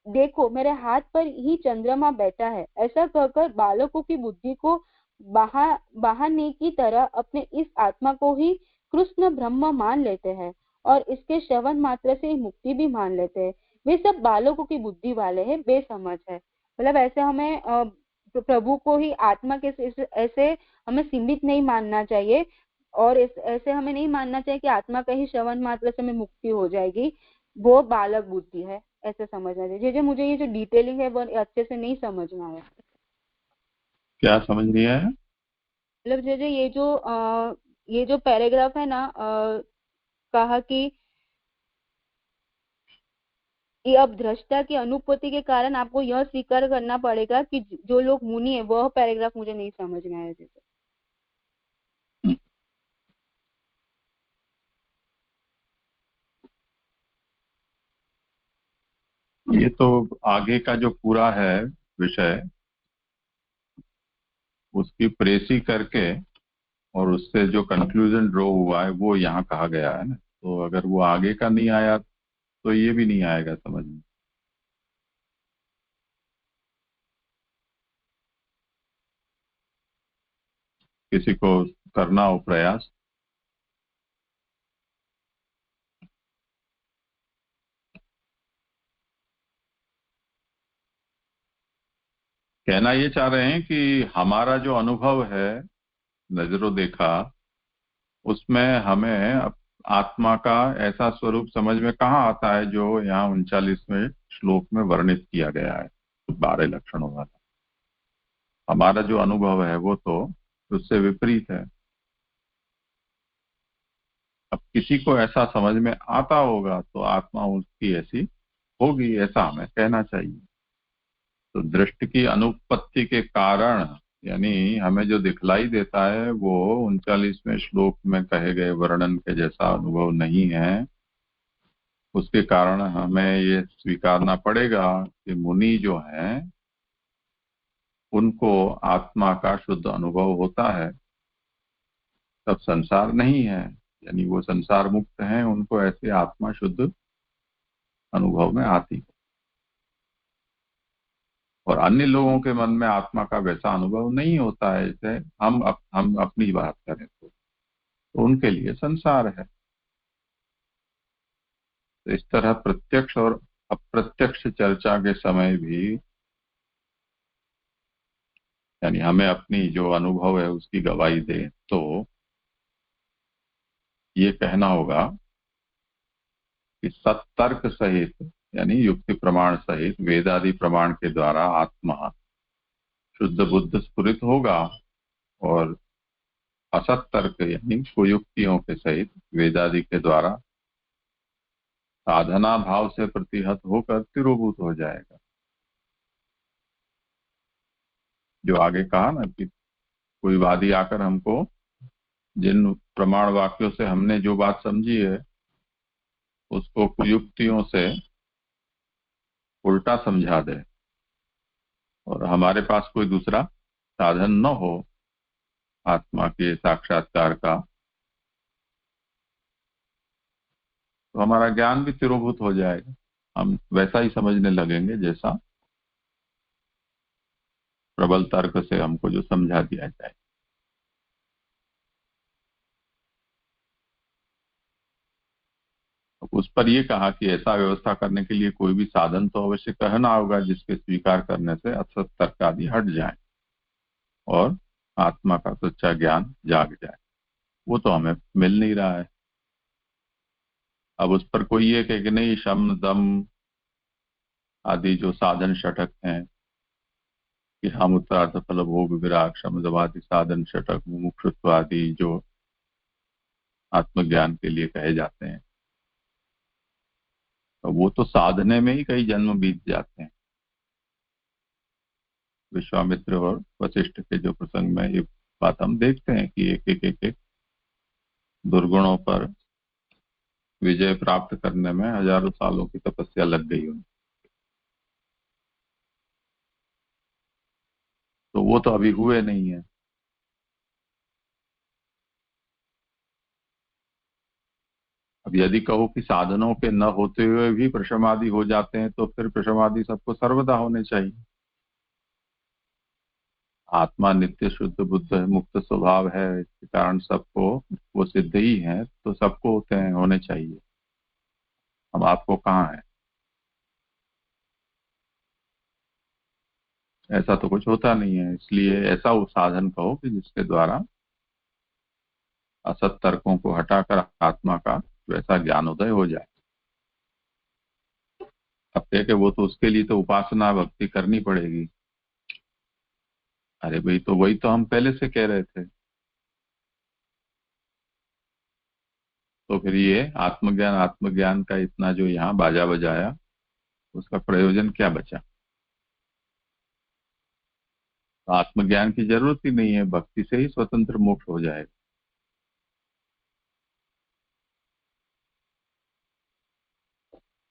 Speaker 2: देखो मेरे हाथ पर ही चंद्रमा बैठा है, ऐसा कहकर बालकों की बुद्धि को बहाने की तरह अपने इस आत्मा को ही कृष्ण ब्रह्म मान लेते हैं और इसके श्रवण मात्र से मुक्ति भी मान लेते हैं। वे सब बालकों की बुद्धि वाले हैं, बेसमझ है। मतलब ऐसे हमें प्रभु को ही आत्मा के ऐसे हमें सीमित नहीं मानना चाहिए और ऐसे हमें नहीं मानना चाहिए कि आत्मा का ही श्रवण मात्र से हमें मुक्ति हो जाएगी, वो बालक बुद्धि है, ऐसे समझना चाहिए। जो मुझे ये जो डिटेलिंग है वो अच्छे से नहीं समझ में आया।
Speaker 1: क्या समझ नहीं आया?
Speaker 2: मतलब ये जो पैराग्राफ है ना, कहा कि ये अब दृष्टा की अनुपत्ति के कारण आपको यह स्वीकार करना पड़ेगा कि जो लोग मुनि है, वह पैराग्राफ मुझे नहीं समझ में आया। जैसे
Speaker 1: ये तो आगे का जो पूरा है विषय, उसकी प्रेसी करके और उससे जो कंक्लूजन ड्रॉ हुआ है वो यहाँ कहा गया है ना। तो अगर वो आगे का नहीं आया तो ये भी नहीं आएगा समझ में। किसी को करना हो प्रयास। कहना ये चाह रहे हैं कि हमारा जो अनुभव है, नजरों देखा, उसमें हमें आत्मा का ऐसा स्वरूप समझ में कहाँ आता है जो यहाँ 39वें श्लोक में वर्णित किया गया है 12 लक्षणों वाला। हमारा जो अनुभव है वो तो उससे विपरीत है। अब किसी को ऐसा समझ में आता होगा तो आत्मा उसकी ऐसी होगी, ऐसा हमें कहना चाहिए। तो दृष्टि की अनुपत्ति के कारण, यानी हमें जो दिखलाई देता है वो 39वें श्लोक में कहे गए वर्णन के जैसा अनुभव नहीं है। उसके कारण हमें ये स्वीकारना पड़ेगा कि मुनि जो हैं उनको आत्मा का शुद्ध अनुभव होता है, तब संसार नहीं है, यानी वो संसार मुक्त हैं, उनको ऐसे आत्मा शुद्ध अनुभव में आती। और अन्य लोगों के मन में आत्मा का वैसा अनुभव नहीं होता है। जैसे हम अपनी बात करें तो उनके लिए संसार है। तो इस तरह प्रत्यक्ष और अप्रत्यक्ष चर्चा के समय भी, यानी हमें अपनी जो अनुभव है उसकी गवाही दे, तो ये कहना होगा कि सत्तर्क सहित, यानी युक्ति प्रमाण सहित वेदादि प्रमाण के द्वारा आत्मा शुद्ध बुद्ध स्फुरित होगा और असत तर्क यानी कुयुक्तियों के सहित वेदादि के द्वारा साधना भाव से प्रतिहत होकर तिरोभूत हो जाएगा। जो आगे कहा ना कि कोई वादी आकर हमको जिन प्रमाण वाक्यों से हमने जो बात समझी है उसको कुयुक्तियों से उल्टा समझा दे और हमारे पास कोई दूसरा साधन न हो आत्मा के साक्षात्कार का, तो हमारा ज्ञान भी तिरोभूत हो जाएगा। हम वैसा ही समझने लगेंगे जैसा प्रबल तर्क से हमको जो समझा दिया जाए। उस पर यह कहा कि ऐसा व्यवस्था करने के लिए कोई भी साधन तो अवश्य कहना होगा जिसके स्वीकार करने से असत तर्क आदि हट जाए और आत्मा का सच्चा ज्ञान जाग जाए। वो तो हमें मिल नहीं रहा है। अब उस पर कोई ये कहे कि नहीं, शम दम आदि जो साधन षटक हैं कि हम उत्तरार्थ फल भोग विराग शम दम आदि साधन षटक मुमुक्षुत्व आदि जो आत्मज्ञान के लिए कहे जाते हैं, तो वो तो साधने में ही कई जन्म बीत जाते हैं। विश्वामित्र और वशिष्ठ के जो प्रसंग में ये बात हम देखते हैं कि एक दुर्गुणों पर विजय प्राप्त करने में हजारों सालों की तपस्या लग गई उन्हें। तो वो तो अभी हुए नहीं है। अब यदि कहो कि साधनों के न होते हुए भी प्रशमादि हो जाते हैं तो फिर प्रशमादि सबको सर्वदा होने चाहिए। आत्मा नित्य शुद्ध बुद्ध है, मुक्त स्वभाव है, इसके कारण सबको वो सिद्ध ही है, तो सबको होते हैं, होने चाहिए। अब आपको कहाँ है? ऐसा तो कुछ होता नहीं है, इसलिए ऐसा वो साधन कहो कि जिसके द्वारा असत तर्कों को हटाकर आत्मा का वैसा ज्ञानोदय हो जाए। अब कह के वो तो उसके लिए तो उपासना भक्ति करनी पड़ेगी। अरे भाई, तो वही तो हम पहले से कह रहे थे। तो फिर ये आत्मज्ञान का इतना जो यहाँ बाजा बजाया, उसका प्रयोजन क्या बचा? तो आत्मज्ञान की जरूरत ही नहीं है, भक्ति से ही स्वतंत्र मोक्ष हो जाएगा।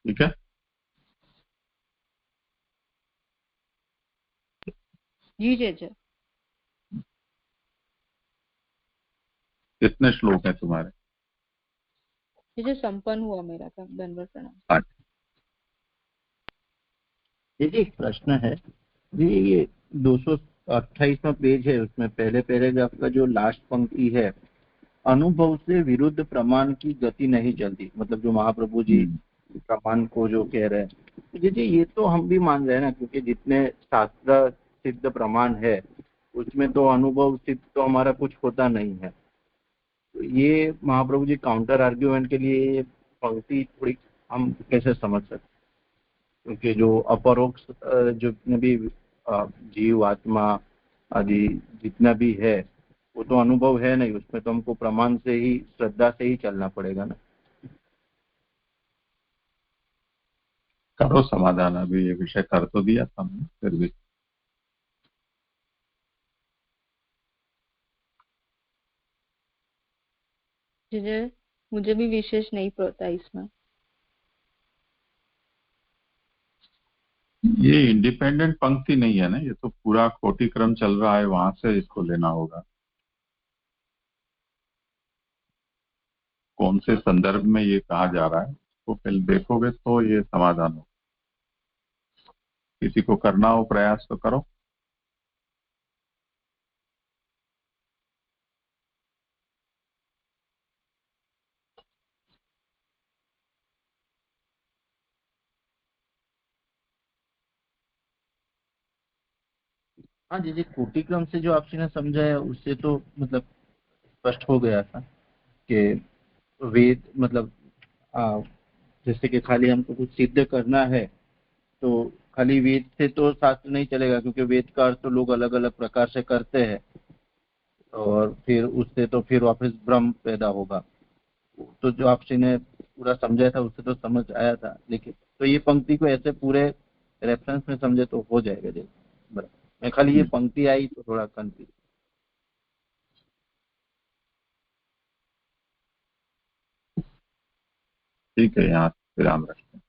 Speaker 1: ठीक है।
Speaker 2: जी जय जय।
Speaker 1: कितने श्लोक हैं तुम्हारे?
Speaker 2: जय संपन्न हुआ मेरा था। धन्यवाद प्रणाम।
Speaker 1: अच्छा।
Speaker 6: देखिए एक प्रश्न है जी, ये 228वां पेज है, उसमें पहले पैराग्राफ का जो लास्ट पंक्ति है, अनुभव से विरुद्ध प्रमाण की गति नहीं चलती, मतलब जो महाप्रभु जी प्रमाण को जो कह रहे हैं, जी ये तो हम भी मान रहे हैं ना, क्योंकि जितने शास्त्र सिद्ध प्रमाण है उसमें तो अनुभव सिद्ध तो हमारा कुछ होता नहीं है। तो ये महाप्रभु जी काउंटर आर्ग्यूमेंट के लिए ये पंक्ति थोड़ी हम कैसे समझ सकते हैं, क्योंकि जो अपरोक्ष जितने भी जीव आत्मा आदि जितना भी है वो तो अनुभव है नहीं, उसमें तो हमको प्रमाण से ही श्रद्धा से ही चलना पड़ेगा ना।
Speaker 1: करो समाधान, अभी ये विषय कर तो दिया था हमने, फिर भी
Speaker 2: जय जय। मुझे भी विशेष नहीं पता इसमें।
Speaker 1: ये इंडिपेंडेंट पंक्ति नहीं है ना, ये तो पूरा कोटि क्रम चल रहा है, वहां से इसको लेना होगा। कौन से संदर्भ में ये कहा जा रहा है तो पहले देखोगे तो ये समाधान हो। किसी को करना हो प्रयास तो करो।
Speaker 6: हाँ जी, कोटिक्रम से जो आपसी ने समझा है उससे तो मतलब स्पष्ट हो गया था कि वेद मतलब जैसे कि खाली हमको कुछ सिद्ध करना है तो खाली वेद से तो शास्त्र नहीं चलेगा, क्योंकि वेद का अर्थ तो लोग अलग अलग प्रकार से करते हैं और फिर उससे तो फिर वापस भ्रम पैदा होगा। तो जो आपसी ने पूरा समझा था उससे तो समझ आया था, लेकिन तो ये पंक्ति को ऐसे पूरे रेफरेंस में समझे तो हो जाएगा। जैसे बराबर, मैं खाली ये पंक्ति आई तो थोड़ा कंफ्यूज।
Speaker 1: ठीक है, यहाँ विराम रखते हैं।